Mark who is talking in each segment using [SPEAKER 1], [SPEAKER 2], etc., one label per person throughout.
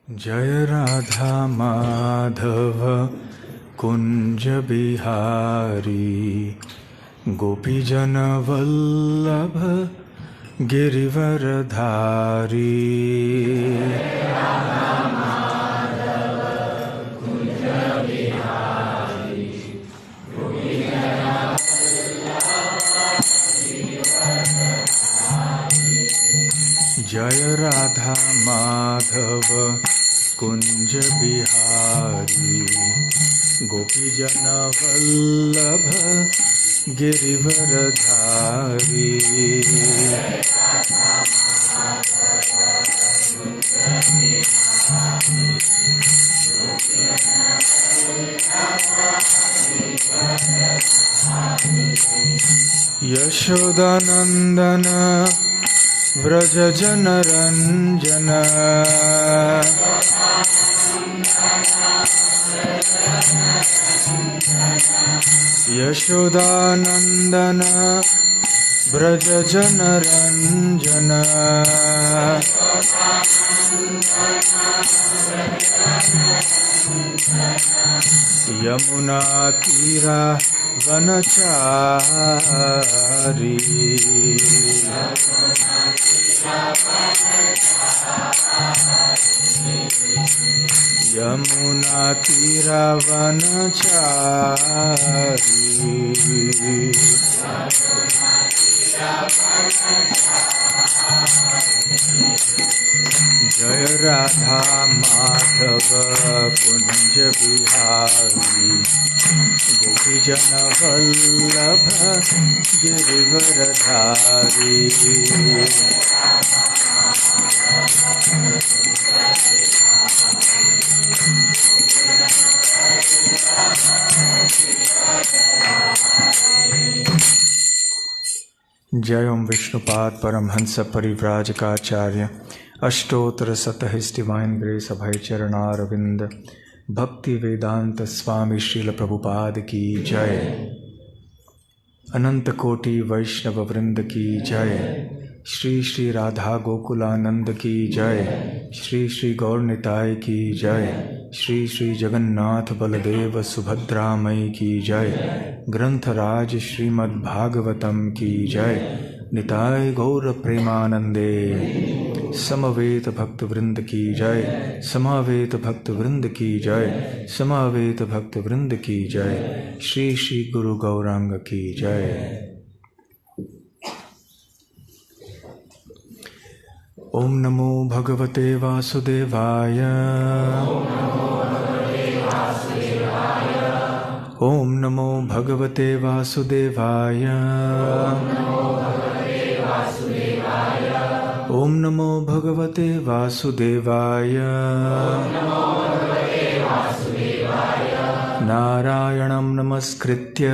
[SPEAKER 1] जय राधा माधव कुंज बिहारी गोपीजन वल्लभ गिरिवरधारी। जय राधा माधव कुंज बिहारी गोपीजन वल्लभ गिरिवरधारी। यशोदानंदन व्रज जनरंजन यशोदानंदन व्रज जनरंजन यमुना तीरा वनचारी। यमुना तीरा वनचारी। जय राधा माधव कुंज बिहारी गोपीजन वल्लभ गिरिवरधारी। जय ओम विष्णुपाद परमहंस परिव्राजकाचार्य अष्टोत्तर शतहिस् डिवाइन ग्रेस अभय चरणारविंद भक्ति वेदांत स्वामी श्रील प्रभुपाद की जय। अनंत कोटि वैष्णव वृंद की जय। श्री श्री राधा गोकुलानंद की जय। श्री श्री गौर निताय की जय। श्री श्री जगन्नाथ बलदेव सुभद्रा मई की जय। ग्रंथराज श्रीमद् भागवतम की जय। निताय गौर प्रेमानंदे समवेत भक्त वृंद की जय। समावेत भक्त वृंद की जय। समावेत भक्त वृंद की जय। श्री श्री गुरु गौरांग की जय। ओम नमो भगवते वासुदेवाय। ओम नमो भगवते वासुदेवाय। ओम नमो भगवते वासुदेवाय। नारायणं नमस्कृत्य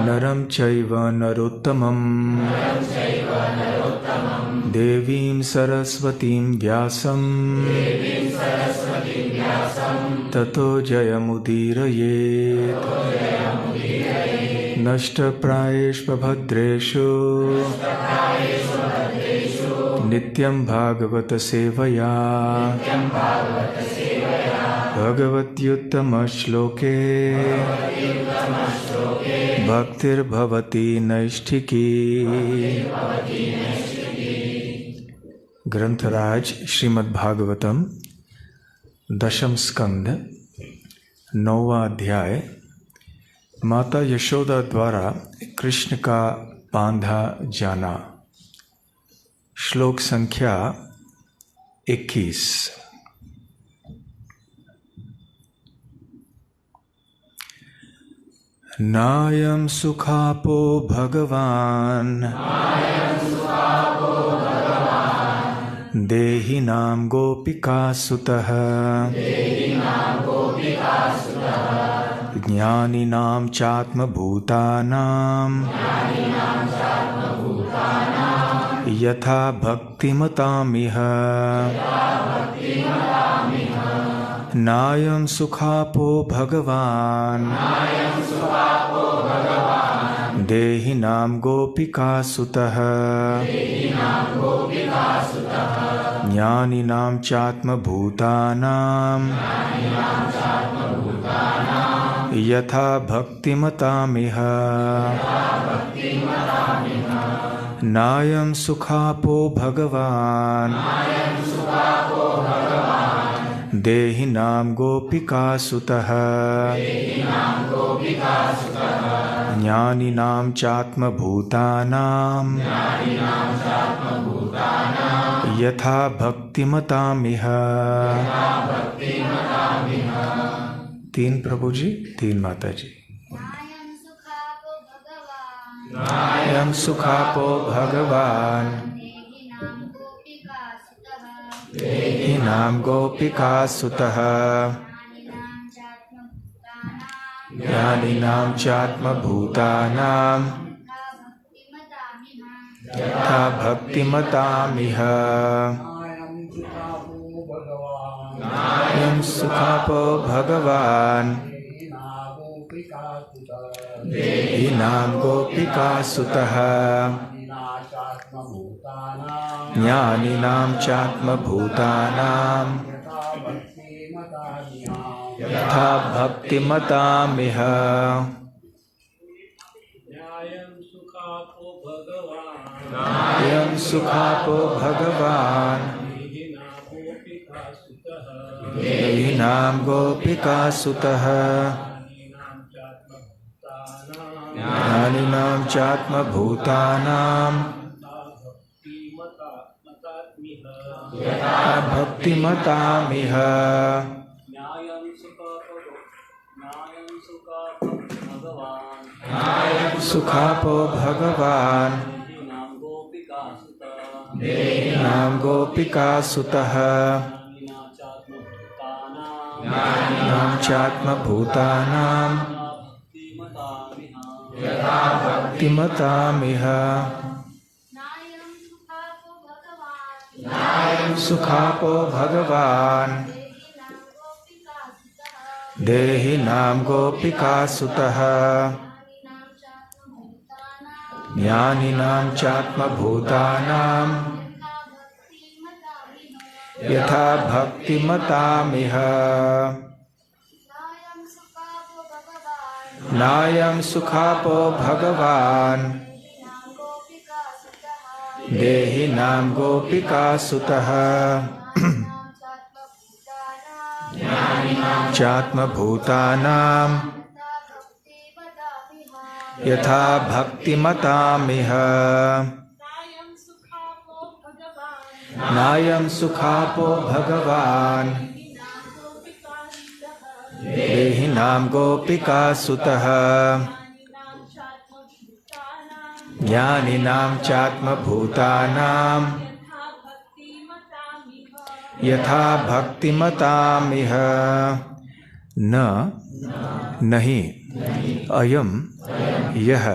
[SPEAKER 1] नरं चैव नरोत्तमं देवीं सरस्वतीं व्यासं ततो जयमुदीरयेत्। नष्टप्रायेष्वभद्रेषु नित्यं भागवत सेवया भगवत्युत्तमश्लोके भक्तिर्भवति नैष्ठिकी। ग्रंथराज श्रीमद्भागवतम दशम स्कंद 9वां अध्याय माता यशोदा द्वारा कृष्ण का बांधा जाना। श्लोक संख्या 21। नायं सुखापो भगवान् देहिनां गोपिकासुतः ज्ञानिनां चात्मभूतानां यथा भक्तिमतामिह। नायं सुखापो भगवान् देहिनां गोपिकासुतः ज्ञानिनां चात्मभूतानां यथा भक्तिमतामिह नायं सुखापो भगवान् देहिनां गोपिकासुतः ज्ञानिनां चात्मभूतानां यथा भक्तिमतामिह। 3 प्रभु जी, 3 माता जी। नायं सुखापो भगवान् देहिनां गोपिकासुतः ज्ञानिनां चात्मभूतानां यथा भक्तिमतामिह। नायं सुखापो भगवान् देहिनां गोपिकासुतः ज्ञानिनां चात्मभूतानां यथा भक्तिमतामिह। नायं सुखापो भगवान् देहिनां गोपिकासुतः ज्ञानिनां चात्मभूतानां यथा भक्तिमतामिह। नायं सुखापो भगवान् देहिनां गोपिकासुतः ज्ञानिनां चात्मभूतानां यथा भक्तिमतामिह। नायं सुखापो भगवान् देहिनां गोपिकासुतः ज्ञानिनां चात्मभूतानां यथा भक्तिमतामिह। नायं सुखापो भगवान् देहिनां गोपिकासुतः ज्ञानिनां चात्मभूतानां यथा भक्तिमतामिह। नायं सुखापो भगवान् देहिनां गोपिकासुतः ज्ञानिनां चात्मभूतानां यथा भक्तिमतामिह। नहीं अयम यह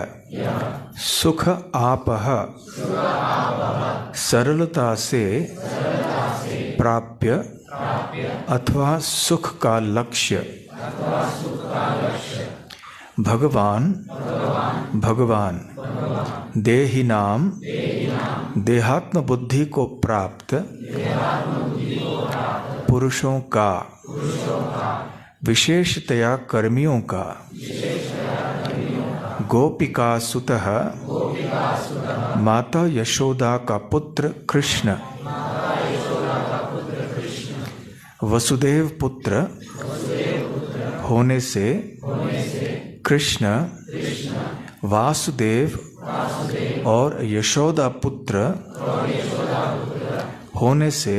[SPEAKER 1] सुख आपः सरलता से प्राप्य अथवा सुख का लक्ष्य भगवान देहिनां देहात्म बुद्धि को प्राप्त पुरुषों का विशेषतया कर्मियों का गोपिका सुतः माता यशोदा का पुत्र कृष्ण वसुदेव पुत्र होने से कृष्ण वासुदेव और यशोदा पुत्र होने से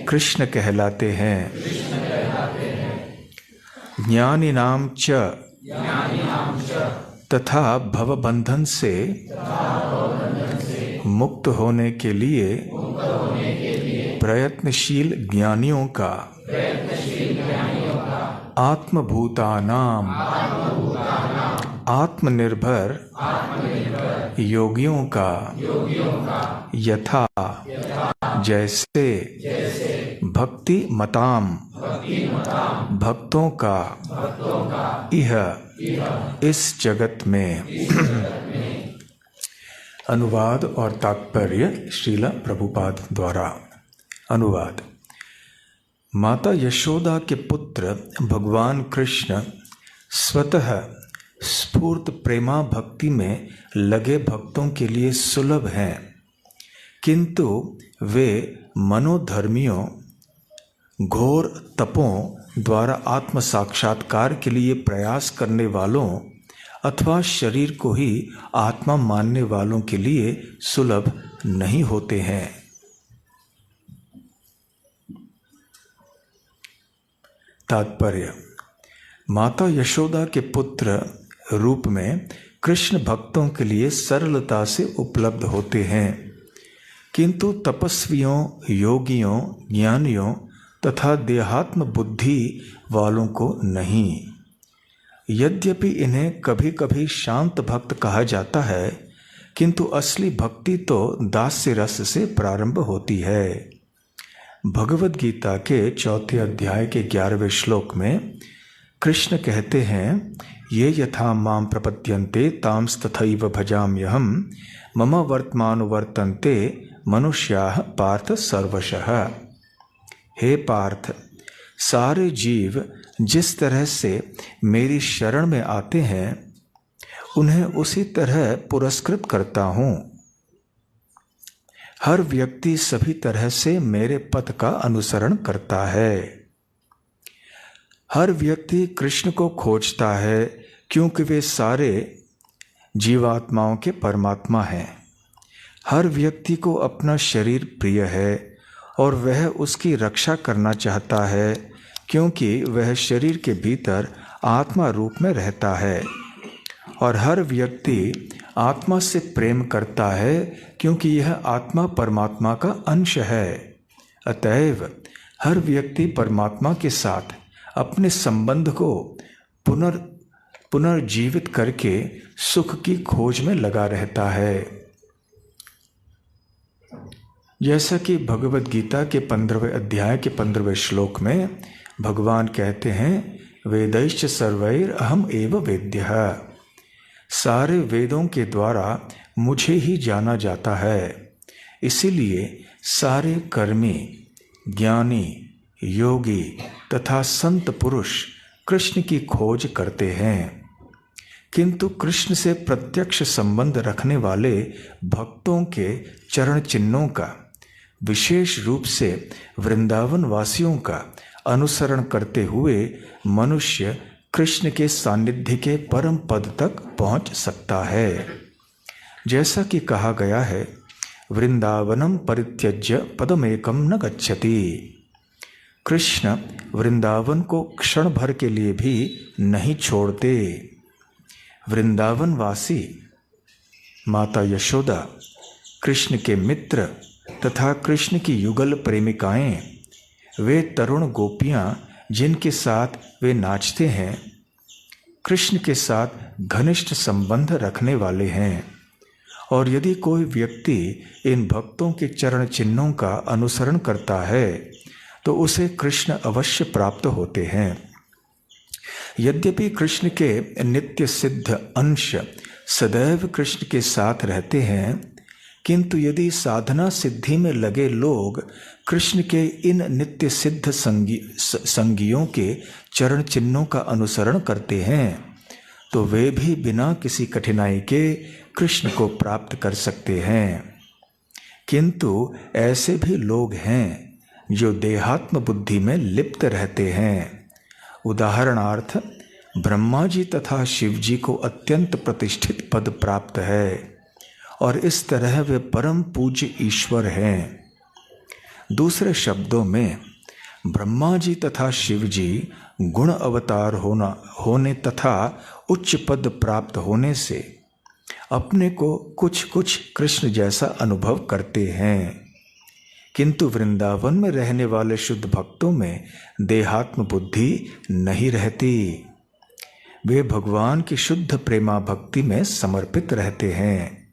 [SPEAKER 1] कृष्ण कहलाते हैं। ज्ञानिनां च तथा भवबंधन से मुक्त होने के लिए प्रयत्नशील ज्ञानियों का आत्मभूतानां आत्मनिर्भर योगियों का यथा जैसे भक्ति मताम भक्तों का इह इस जगत में। अनुवाद और तात्पर्य श्रील प्रभुपाद द्वारा। अनुवाद। माता यशोदा के पुत्र भगवान कृष्ण स्वतः स्फूर्त प्रेमा भक्ति में लगे भक्तों के लिए सुलभ हैं, किंतु वे मनोधर्मियों घोर तपों द्वारा आत्म साक्षात्कार के लिए प्रयास करने वालों अथवा शरीर को ही आत्मा मानने वालों के लिए सुलभ नहीं होते हैं। तात्पर्य: माता यशोदा के पुत्र रूप में कृष्ण भक्तों के लिए सरलता से उपलब्ध होते हैं, किंतु तपस्वियों, योगियों, ज्ञानियों तथा देहात्म बुद्धि वालों को नहीं। यद्यपि इन्हें कभी कभी शांत भक्त कहा जाता है, किंतु असली भक्ति तो दास्य रस से प्रारंभ होती है। भगवद गीता के 4 अध्याय के 11वें श्लोक में कृष्ण कहते हैं, ये यथा मां प्रपद्यन्ते तांस तथैव भजाम्यहम् मम वर्तमानुवर्तन्ते मनुष्याः पार्थ सर्वशः। हे पार्थ, सारे जीव जिस तरह से मेरी शरण में आते हैं उन्हें उसी तरह पुरस्कृत करता हूँ। हर व्यक्ति सभी तरह से मेरे पथ का अनुसरण करता है। हर व्यक्ति कृष्ण को खोजता है, क्योंकि वे सारे जीवात्माओं के परमात्मा हैं। हर व्यक्ति को अपना शरीर प्रिय है और वह उसकी रक्षा करना चाहता है, क्योंकि वह शरीर के भीतर आत्मा रूप में रहता है। और हर व्यक्ति आत्मा से प्रेम करता है, क्योंकि यह आत्मा परमात्मा का अंश है। अतएव हर व्यक्ति परमात्मा के साथ अपने संबंध को पुनर्जीवित करके सुख की खोज में लगा रहता है। जैसा कि भगवद गीता के 15वें अध्याय के 15वें श्लोक में भगवान कहते हैं, वेदैश्च सर्वैर अहम एव वेद्यः। सारे वेदों के द्वारा मुझे ही जाना जाता है। इसीलिए सारे कर्मी, ज्ञानी, योगी तथा संत पुरुष कृष्ण की खोज करते हैं, किंतु कृष्ण से प्रत्यक्ष संबंध रखने वाले भक्तों के चरण चिन्हों का, विशेष रूप से वृंदावन वासियों का अनुसरण करते हुए मनुष्य कृष्ण के सानिध्य के परम पद तक पहुंच सकता है। जैसा कि कहा गया है, वृंदावनम परित्यज्य पदमेकम न गच्छति। कृष्ण वृंदावन को क्षण भर के लिए भी नहीं छोड़ते। वृंदावन वासी माता यशोदा, कृष्ण के मित्र तथा कृष्ण की युगल प्रेमिकाएं, वे तरुण गोपियां जिनके साथ वे नाचते हैं, कृष्ण के साथ घनिष्ठ संबंध रखने वाले हैं। और यदि कोई व्यक्ति इन भक्तों के चरण चिन्हों का अनुसरण करता है तो उसे कृष्ण अवश्य प्राप्त होते हैं। यद्यपि कृष्ण के नित्य सिद्ध अंश सदैव कृष्ण के साथ रहते हैं, किंतु यदि साधना सिद्धि में लगे लोग कृष्ण के इन नित्य सिद्ध संगियों के चरण चिन्हों का अनुसरण करते हैं तो वे भी बिना किसी कठिनाई के कृष्ण को प्राप्त कर सकते हैं। किंतु ऐसे भी लोग हैं जो देहात्म बुद्धि में लिप्त रहते हैं। उदाहरणार्थ, ब्रह्मा जी तथा शिव जी को अत्यंत प्रतिष्ठित पद प्राप्त है और इस तरह वे परम पूज्य ईश्वर हैं। दूसरे शब्दों में, ब्रह्मा जी तथा शिव जी गुण अवतार होने तथा उच्च पद प्राप्त होने से अपने को कुछ कुछ कृष्ण जैसा अनुभव करते हैं, किंतु वृंदावन में रहने वाले शुद्ध भक्तों में देहात्म बुद्धि नहीं रहती। वे भगवान की शुद्ध प्रेमा भक्ति में समर्पित रहते हैं।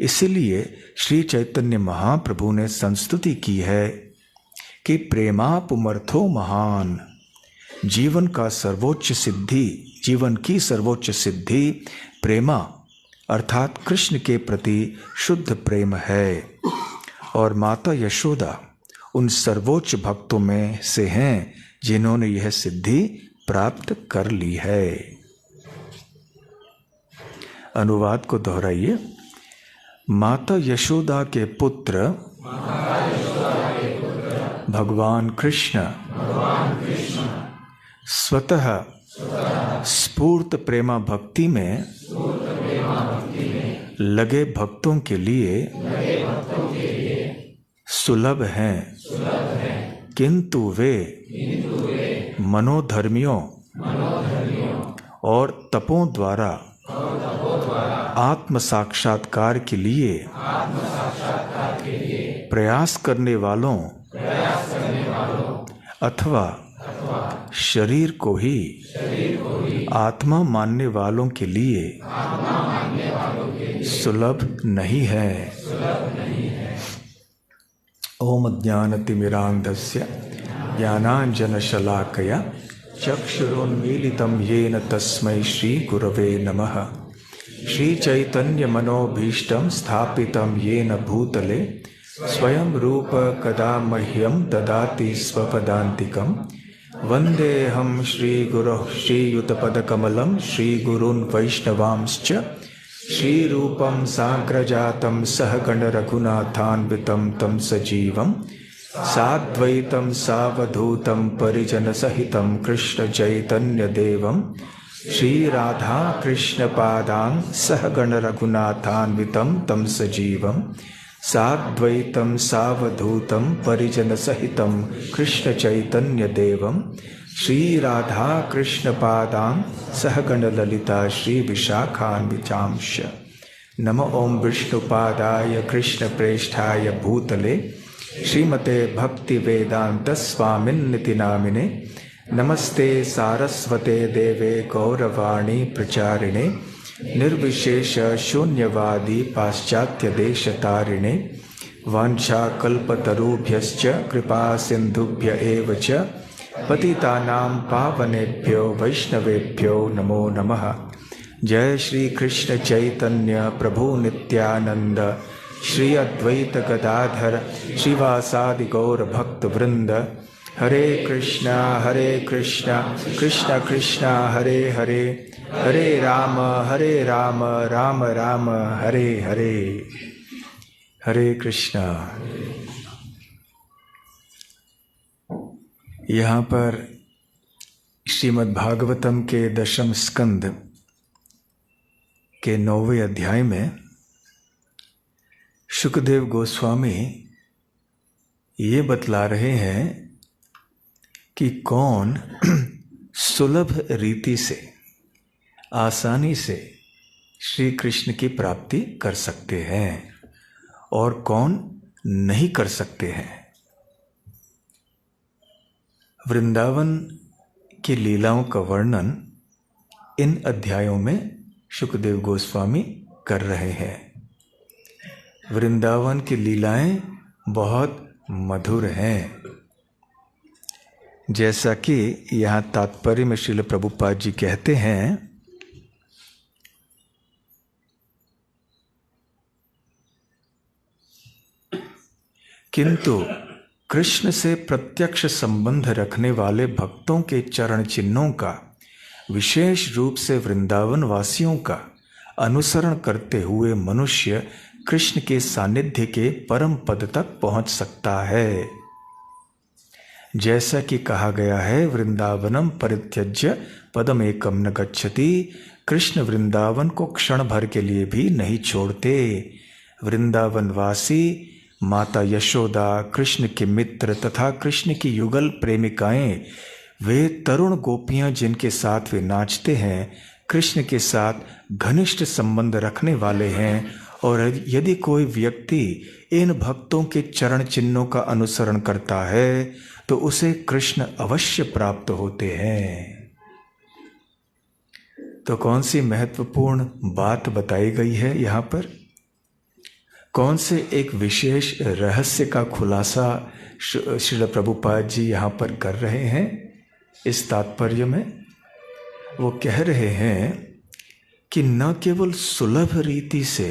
[SPEAKER 1] इसलिए श्री चैतन्य महाप्रभु ने संस्तुति की है कि प्रेमा पुमर्थो महान। जीवन की सर्वोच्च सिद्धि प्रेमा अर्थात कृष्ण के प्रति शुद्ध प्रेम है। और माता यशोदा उन सर्वोच्च भक्तों में से हैं जिन्होंने यह सिद्धि प्राप्त कर ली है। अनुवाद को दोहराइए। माता यशोदा के पुत्र भगवान कृष्ण स्वतः स्फूर्त प्रेमा भक्ति में लगे भक्तों के लिए सुलभ हैं, किंतु वे मनोधर्मियों और तपों द्वारा आत्म साक्षात्कार के लिए प्रयास करने वालों अथवा शरीर को ही आत्मा मानने वालों के लिए सुलभ नहीं है। ओम ज्ञानतिमिरान्धस्य ज्ञानाञ्जनशलाकया चक्षुरुन्मीलितं येन तस्मै श्रीगुरवे नमः। श्रीचैतन्यमनोभीष्टं स्थापितं येन भूतले स्वयं रूप कदा मह्यं ददाति स्वपदान्तिकं। वन्देऽहं श्रीगुरोः श्रीयुतपदकमलं श्रीगुरून् वैष्णवांश्च श्रीरूपं साग्रजातं सहगण रघुनाथान्वितं तं सजीवं साद्वैतं सावधूतं परिजनसहितं कृष्ण चैतन्यदेवं श्रीराधा कृष्णपादां सहगण रघुनाथान्वितं तं सजीवं साद्वैतं सावधूतं परिजनसहितं कृष्ण चैतन्यदेवं श्रीराधा कृष्णपादां सहगण ललिता श्री विशाखान्वितांश्च। नमो ओं विष्णुपादाय कृष्णप्रेष्ठाय भूतले श्रीमते भक्तिवेदांत स्वामिन्निति नामिने। नमस्ते सारस्वते देवे गौरवाणी प्रचारिणे निर्विशेष शून्यवादी पाश्चात्य देशतारिणे। वाञ्छाकल्पतरुभ्यश्च कृपा सिन्धुभ्य एव च पतितानां पावनेभ्यो वैष्णवेभ्यो नमो नमः। जय श्री कृष्ण चैतन्य प्रभु नित्यानंद श्री अद्वैत गदाधर श्रीवासादि गौर भक्त वृंद। हरे कृष्णा कृष्णा कृष्णा हरे हरे, हरे राम राम राम हरे हरे। हरे कृष्णा। यहाँ पर श्रीमद् भागवतम के दशम स्कंद के 9वें अध्याय में शुकदेव गोस्वामी ये बतला रहे हैं कि कौन सुलभ रीति से आसानी से श्री कृष्ण की प्राप्ति कर सकते हैं और कौन नहीं कर सकते हैं। वृंदावन की लीलाओं का वर्णन इन अध्यायों में शुकदेव गोस्वामी कर रहे हैं। वृंदावन की लीलाएं बहुत मधुर हैं। जैसा कि यहाँ तात्पर्य में श्रील प्रभुपाद जी कहते हैं, किंतु कृष्ण से प्रत्यक्ष संबंध रखने वाले भक्तों के चरण चिन्हों का, विशेष रूप से वृंदावन वासियों का अनुसरण करते हुए मनुष्य कृष्ण के सानिध्य के परम पद तक पहुंच सकता है। जैसा कि कहा गया है, वृंदावनम परित्यज्य पदम एकम न गच्छति। कृष्ण वृंदावन को क्षण भर के लिए भी नहीं छोड़ते। वृंदावन वासी माता यशोदा, कृष्ण के मित्र तथा कृष्ण की युगल प्रेमिकाएं, वे तरुण गोपियां जिनके साथ वे नाचते हैं, कृष्ण के साथ घनिष्ठ संबंध रखने वाले हैं। और यदि कोई व्यक्ति इन भक्तों के चरण चिन्हों का अनुसरण करता है तो उसे कृष्ण अवश्य प्राप्त होते हैं। तो कौन सी महत्वपूर्ण बात बताई गई है यहाँ पर? कौन से एक विशेष रहस्य का खुलासा श्रील प्रभुपाद जी यहाँ पर कर रहे हैं इस तात्पर्य में? वो कह रहे हैं कि न केवल सुलभ रीति से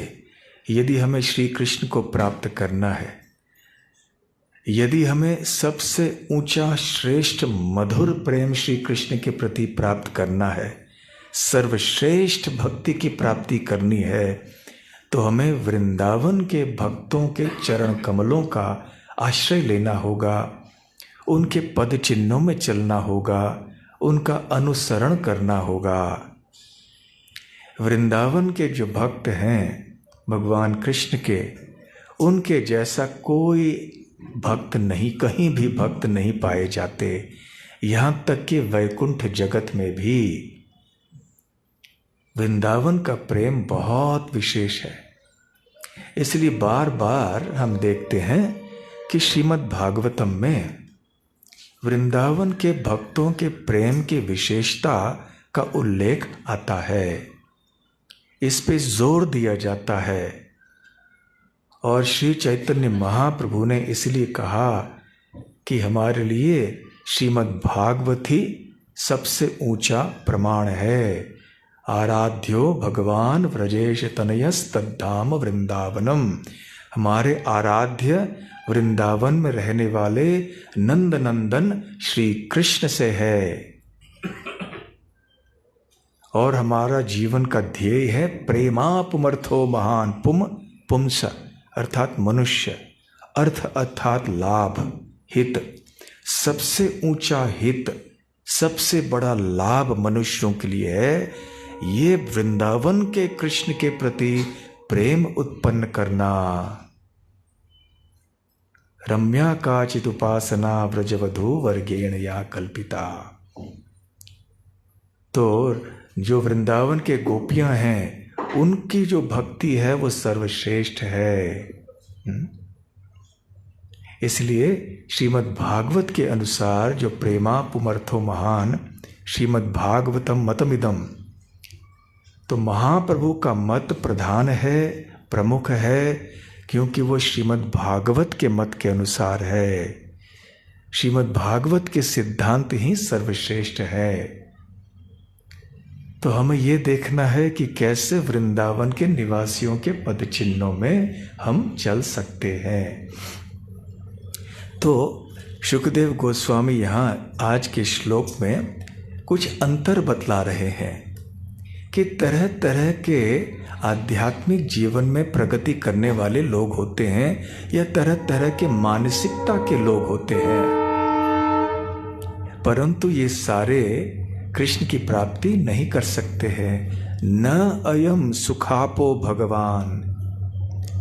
[SPEAKER 1] यदि हमें श्री कृष्ण को प्राप्त करना है, यदि हमें सबसे ऊंचा श्रेष्ठ मधुर प्रेम श्री कृष्ण के प्रति प्राप्त करना है, सर्वश्रेष्ठ भक्ति की प्राप्ति करनी है, तो हमें वृंदावन के भक्तों के चरण कमलों का आश्रय लेना होगा, उनके पद चिन्हों में चलना होगा, उनका अनुसरण करना होगा। वृंदावन के जो भक्त हैं भगवान कृष्ण के, उनके जैसा कोई भक्त नहीं, कहीं भी भक्त नहीं पाए जाते। यहाँ तक कि वैकुंठ जगत में भी वृंदावन का प्रेम बहुत विशेष है। इसलिए बार बार हम देखते हैं कि श्रीमद् भागवतम में वृंदावन के भक्तों के प्रेम की विशेषता का उल्लेख आता है, इस पे जोर दिया जाता है। और श्री चैतन्य महाप्रभु ने इसलिए कहा कि हमारे लिए श्रीमद् भागवत ही सबसे ऊंचा प्रमाण है। आराध्यो भगवान व्रजेश तनयस्तद्धाम वृंदावनम, हमारे आराध्य वृंदावन में रहने वाले नंद नंदन श्री कृष्ण से है। और हमारा जीवन का ध्येय है प्रेमापुमर्थो महान, पुंस अर्थात मनुष्य, अर्थ अर्थात लाभ, हित, सबसे ऊंचा हित, सबसे बड़ा लाभ मनुष्यों के लिए है ये वृंदावन के कृष्ण के प्रति प्रेम उत्पन्न करना। रम्या काचित उपासना व्रजवधू वर्गेण या कल्पिता। तो जो वृंदावन के गोपियां हैं उनकी जो भक्ति है वो सर्वश्रेष्ठ है। इसलिए श्रीमद् भागवत के अनुसार जो प्रेमा पुमर्थो महान, श्रीमद् भागवतम मतमिदम, तो महाप्रभु का मत प्रधान है, प्रमुख है, क्योंकि वो श्रीमद् भागवत के मत के अनुसार है। श्रीमद् भागवत के सिद्धांत ही सर्वश्रेष्ठ है। तो हमें ये देखना है कि कैसे वृंदावन के निवासियों के पद चिन्हों में हम चल सकते हैं। तो शुकदेव गोस्वामी यहाँ आज के श्लोक में कुछ अंतर बतला रहे हैं कि तरह तरह के आध्यात्मिक जीवन में प्रगति करने वाले लोग होते हैं या तरह तरह के मानसिकता के लोग होते हैं, परंतु ये सारे कृष्ण की प्राप्ति नहीं कर सकते हैं। न अयम सुखापो भगवान,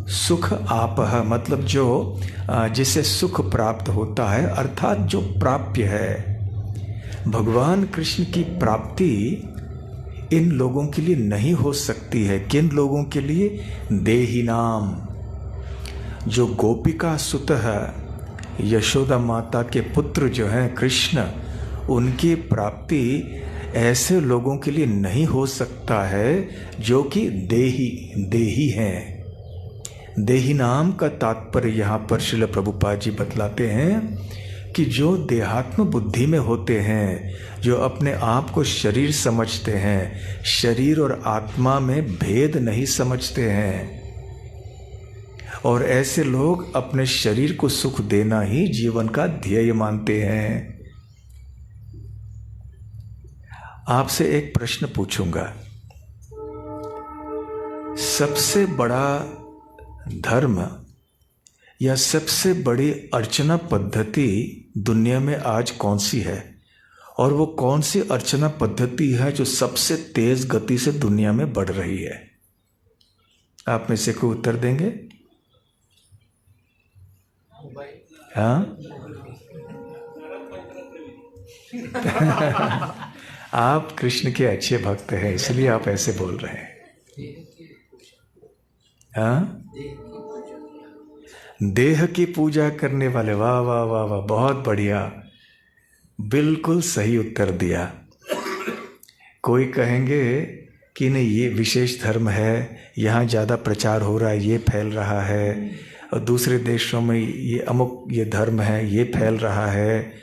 [SPEAKER 1] सुख आपह मतलब जो जिसे सुख प्राप्त होता है, अर्थात जो प्राप्य है। भगवान कृष्ण की प्राप्ति इन लोगों के लिए नहीं हो सकती है। किन लोगों के लिए? देही नाम, जो गोपिका सुत है, यशोदा माता के पुत्र जो हैं कृष्ण, उनकी प्राप्ति ऐसे लोगों के लिए नहीं हो सकता है जो कि देही हैं। देही नाम का तात्पर्य यहाँ पर श्रील प्रभुपाद जी बतलाते हैं कि जो देहात्म बुद्धि में होते हैं, जो अपने आप को शरीर समझते हैं, शरीर और आत्मा में भेद नहीं समझते हैं, और ऐसे लोग अपने शरीर को सुख देना ही जीवन का ध्येय मानते हैं। आपसे एक प्रश्न पूछूंगा, सबसे बड़ा धर्म या सबसे बड़ी अर्चना पद्धति दुनिया में आज कौन सी है, और वो कौन सी अर्चना पद्धति है जो सबसे तेज गति से दुनिया में बढ़ रही है? आप में से कोई उत्तर देंगे? हाँ आप कृष्ण के अच्छे भक्त हैं इसलिए आप ऐसे बोल रहे हैं। हाँ, देह की पूजा करने वाले, वाह वाह वाह वाह, बहुत बढ़िया, बिल्कुल सही उत्तर दिया। कोई कहेंगे कि नहीं ये विशेष धर्म है, यहाँ ज़्यादा प्रचार हो रहा है, ये फैल रहा है, और दूसरे देशों में ये अमुक ये धर्म है, ये फैल रहा है।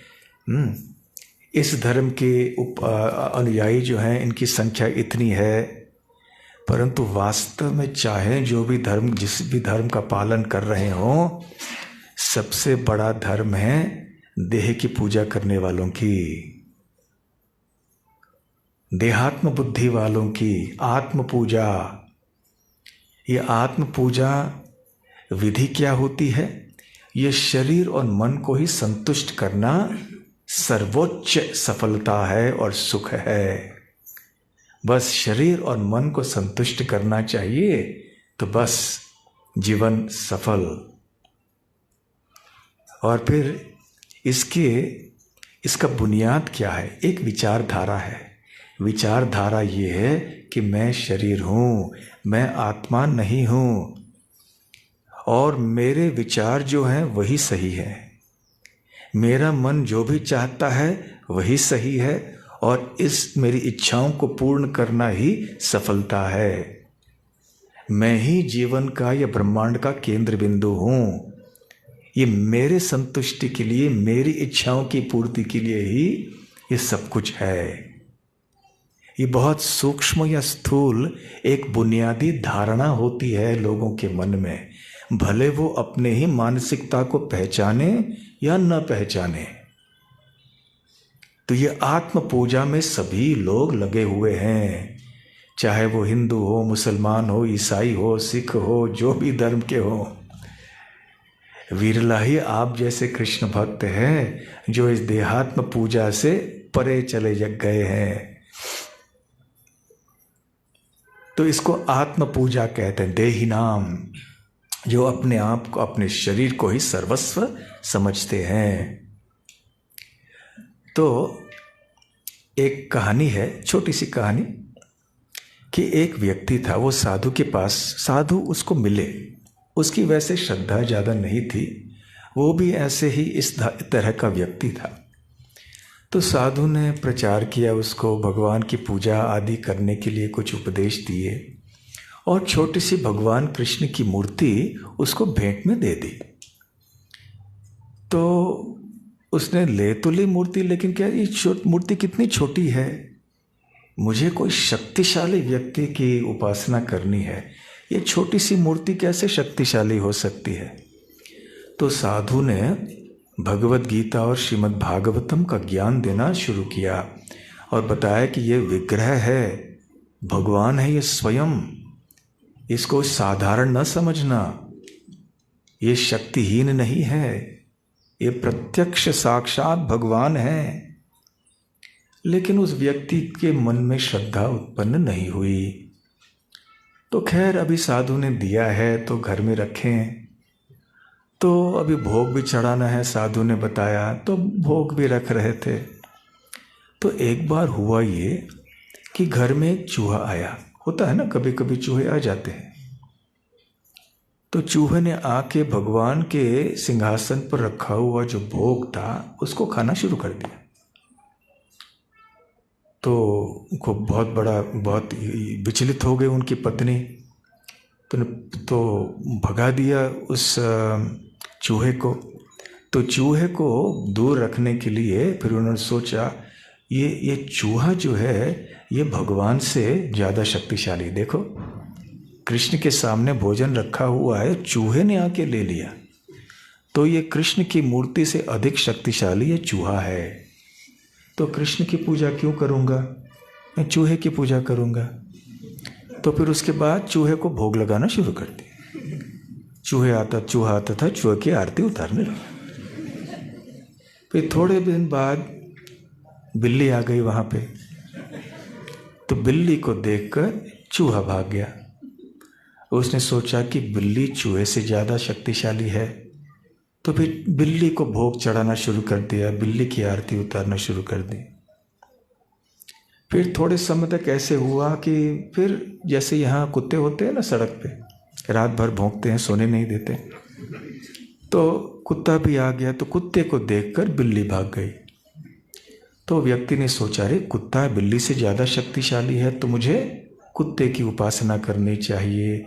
[SPEAKER 1] इस धर्म के अनुयायी जो हैं इनकी संख्या इतनी है। परंतु वास्तव में चाहे जो भी धर्म, जिस भी धर्म का पालन कर रहे हों, सबसे बड़ा धर्म है देह की पूजा करने वालों की, देहात्म बुद्धि वालों की आत्म पूजा। ये आत्म पूजा विधि क्या होती है? ये शरीर और मन को ही संतुष्ट करना सर्वोच्च सफलता है और सुख है। बस शरीर और मन को संतुष्ट करना चाहिए तो बस जीवन सफल। और फिर इसका बुनियाद क्या है? एक विचारधारा है। विचारधारा ये है कि मैं शरीर हूँ, मैं आत्मा नहीं हूँ, और मेरे विचार जो हैं वही सही है। मेरा मन जो भी चाहता है वही सही है, और इस मेरी इच्छाओं को पूर्ण करना ही सफलता है। मैं ही जीवन का या ब्रह्मांड का केंद्र बिंदु हूँ। ये मेरे संतुष्टि के लिए, मेरी इच्छाओं की पूर्ति के लिए ही ये सब कुछ है। ये बहुत सूक्ष्म या स्थूल एक बुनियादी धारणा होती है लोगों के मन में, भले वो अपने ही मानसिकता को पहचाने या न पहचाने। तो ये आत्म पूजा में सभी लोग लगे हुए हैं, चाहे वो हिंदू हो, मुसलमान हो, ईसाई हो, सिख हो, जो भी धर्म के हो। विरला ही आप जैसे कृष्ण भक्त हैं जो इस देहात्म पूजा से परे चले गए हैं। तो इसको आत्म पूजा कहते हैं, देही नाम, जो अपने आप को, अपने शरीर को ही सर्वस्व समझते हैं। तो एक कहानी है, छोटी सी कहानी, कि एक व्यक्ति था, वो साधु के पास, साधु उसको मिले, उसकी वैसे श्रद्धा ज़्यादा नहीं थी, वो भी ऐसे ही इस तरह का व्यक्ति था। तो साधु ने प्रचार किया उसको, भगवान की पूजा आदि करने के लिए कुछ उपदेश दिए, और छोटी सी भगवान कृष्ण की मूर्ति उसको भेंट में दे दी। तो उसने ले तो ली मूर्ति, लेकिन क्या ये मूर्ति कितनी छोटी है, मुझे कोई शक्तिशाली व्यक्ति की उपासना करनी है, ये छोटी सी मूर्ति कैसे शक्तिशाली हो सकती है। तो साधु ने भगवत गीता और श्रीमद् भागवतम का ज्ञान देना शुरू किया और बताया कि ये विग्रह है, भगवान है ये स्वयं, इसको साधारण न समझना, ये शक्तिहीन नहीं है, ये प्रत्यक्ष साक्षात भगवान है। लेकिन उस व्यक्ति के मन में श्रद्धा उत्पन्न नहीं हुई। तो खैर, अभी साधु ने दिया है तो घर में रखें, तो अभी भोग भी चढ़ाना है, साधु ने बताया, तो भोग भी रख रहे थे। तो एक बार हुआ ये कि घर में एक चूहा आया, होता है ना, कभी कभी चूहे आ जाते हैं। तो चूहे ने आके भगवान के सिंहासन पर रखा हुआ जो भोग था उसको खाना शुरू कर दिया। तो उनको बहुत विचलित हो गई उनकी पत्नी, तो भगा दिया उस चूहे को। तो चूहे को दूर रखने के लिए फिर उन्होंने सोचा ये चूहा जो है ये भगवान से ज़्यादा शक्तिशाली, देखो कृष्ण के सामने भोजन रखा हुआ है, चूहे ने आके ले लिया, तो ये कृष्ण की मूर्ति से अधिक शक्तिशाली ये चूहा है, तो कृष्ण की पूजा क्यों करूँगा, मैं चूहे की पूजा करूँगा। तो फिर उसके बाद चूहे को भोग लगाना शुरू कर दिया। चूहा आता था, चूहे की आरती उतारने लगा। फिर थोड़े दिन बाद बिल्ली आ गई वहाँ पे, तो बिल्ली को देखकर चूहा भाग गया। उसने सोचा कि बिल्ली चूहे से ज़्यादा शक्तिशाली है, तो फिर बिल्ली को भोग चढ़ाना शुरू कर दिया, बिल्ली की आरती उतारना शुरू कर दी। फिर थोड़े समय तक ऐसे हुआ कि फिर जैसे यहाँ कुत्ते होते हैं ना सड़क पे, रात भर भौंकते हैं, सोने नहीं देते, तो कुत्ता भी आ गया। तो कुत्ते को देखकर बिल्ली भाग गई। तो व्यक्ति ने सोचा, अरे कुत्ता बिल्ली से ज़्यादा शक्तिशाली है तो मुझे कुत्ते की उपासना करनी चाहिए।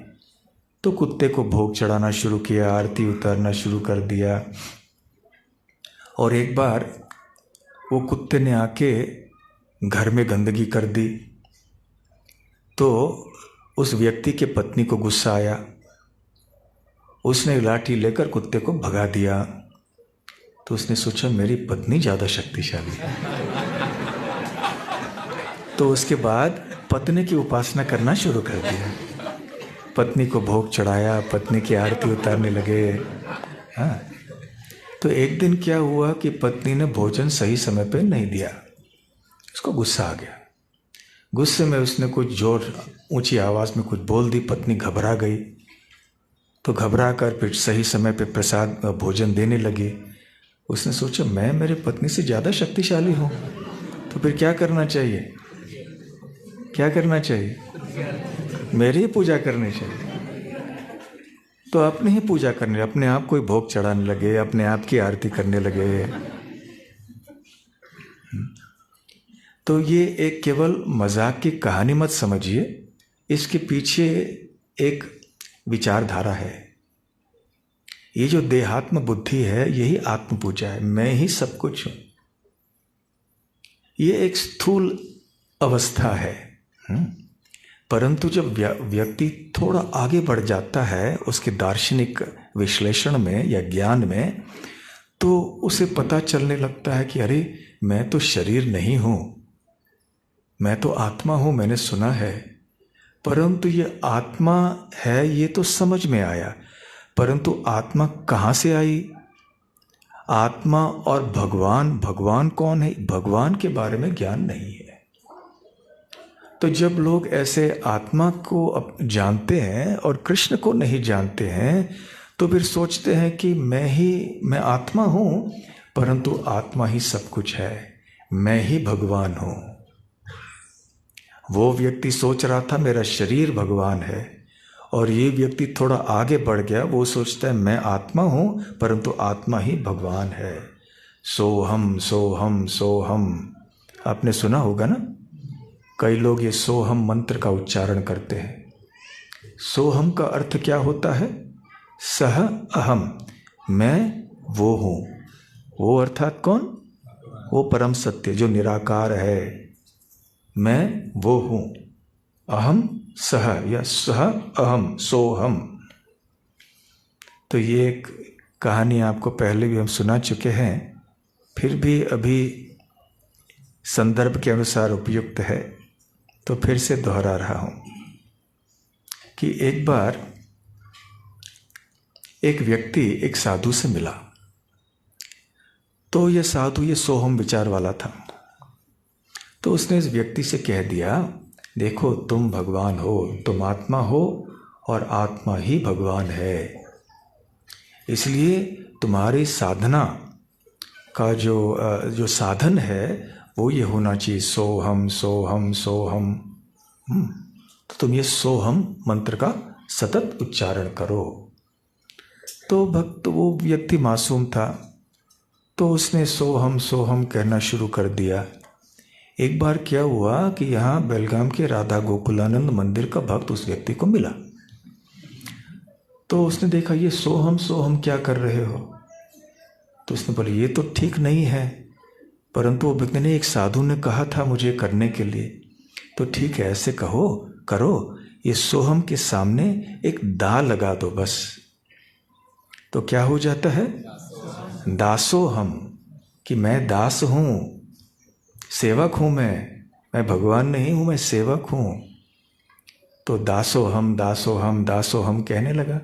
[SPEAKER 1] तो कुत्ते को भोग चढ़ाना शुरू किया, आरती उतारना शुरू कर दिया। और एक बार वो कुत्ते ने आके घर में गंदगी कर दी, तो उस व्यक्ति के पत्नी को गुस्सा आया। उसने लाठी लेकर कुत्ते को भगा दिया। तो उसने सोचा मेरी पत्नी ज़्यादा शक्तिशाली है। तो उसके बाद पत्नी की उपासना करना शुरू कर दिया। पत्नी को भोग चढ़ाया, पत्नी की आरती उतारने लगे। हाँ, तो एक दिन क्या हुआ कि पत्नी ने भोजन सही समय पे नहीं दिया। उसको गुस्सा आ गया। गुस्से में उसने कुछ जोर ऊंची आवाज़ में कुछ बोल दी। पत्नी घबरा गई। तो घबरा कर फिर सही समय पे प्रसाद भोजन देने लगी। उसने सोचा मैं मेरी पत्नी से ज़्यादा शक्तिशाली हूँ, तो फिर क्या करना चाहिए? क्या करना चाहिए? मेरी ही पूजा करनी चाहिए। तो अपनी ही पूजा करने, अपने आप को ही भोग चढ़ाने लगे, अपने आप की आरती करने लगे। तो ये एक केवल मजाक की कहानी मत समझिए, इसके पीछे एक विचारधारा है। ये जो देहात्म बुद्धि है यही आत्म पूजा है। मैं ही सब कुछ हूं। ये एक स्थूल अवस्था है। परंतु जब व्यक्ति थोड़ा आगे बढ़ जाता है उसके दार्शनिक विश्लेषण में या ज्ञान में, तो उसे पता चलने लगता है कि अरे मैं तो शरीर नहीं हूं, मैं तो आत्मा हूं। मैंने सुना है, परंतु ये आत्मा है ये तो समझ में आया, परंतु आत्मा कहाँ से आई? आत्मा और भगवान, भगवान कौन है, भगवान के बारे में ज्ञान नहीं है। तो जब लोग ऐसे आत्मा को जानते हैं और कृष्ण को नहीं जानते हैं, तो फिर सोचते हैं कि मैं आत्मा हूं, परंतु आत्मा ही सब कुछ है, मैं ही भगवान हूं। वो व्यक्ति सोच रहा था मेरा शरीर भगवान है, और ये व्यक्ति थोड़ा आगे बढ़ गया, वो सोचता है मैं आत्मा हूं, परंतु आत्मा ही भगवान है। सोहम सोहम सोहम, आपने सुना होगा ना। कई लोग ये सोहम मंत्र का उच्चारण करते हैं। सोहम का अर्थ क्या होता है? सह अहम, मैं वो हूं। वो अर्थात कौन? वो परम सत्य जो निराकार है, मैं वो हूं। अहम सह या सह अहम, सोहम। तो ये एक कहानी आपको पहले भी हम सुना चुके हैं, फिर भी अभी संदर्भ के अनुसार उपयुक्त है, तो फिर से दोहरा रहा हूं कि एक बार एक व्यक्ति एक साधु से मिला। तो यह साधु ये सोहम विचार वाला था। तो उसने इस व्यक्ति से कह दिया, देखो तुम भगवान हो, तुम आत्मा हो और आत्मा ही भगवान है। इसलिए तुम्हारी साधना का जो साधन है वो ये होना चाहिए, सोहम सोहम सोहम। तो तुम ये सोहम मंत्र का सतत उच्चारण करो। तो भक्त, वो व्यक्ति मासूम था, तो उसने सोहम सोहम कहना शुरू कर दिया। एक बार क्या हुआ कि यहाँ बेलगाम के राधा गोकुलानंद मंदिर का भक्त उस व्यक्ति को मिला। तो उसने देखा ये सोहम सोहम क्या कर रहे हो। तो उसने बोला ये तो ठीक नहीं है, परंतु वो व्यक्ति ने, एक साधु ने कहा था मुझे करने के लिए। तो ठीक है, ऐसे कहो करो, ये सोहम के सामने एक दा लगा दो बस। तो क्या हो जाता है? दासोहम, कि मैं दास हूं, सेवक हूं, मैं भगवान नहीं हूं, मैं सेवक हूं। तो दासोहम दासोहम दासोहम कहने लगा।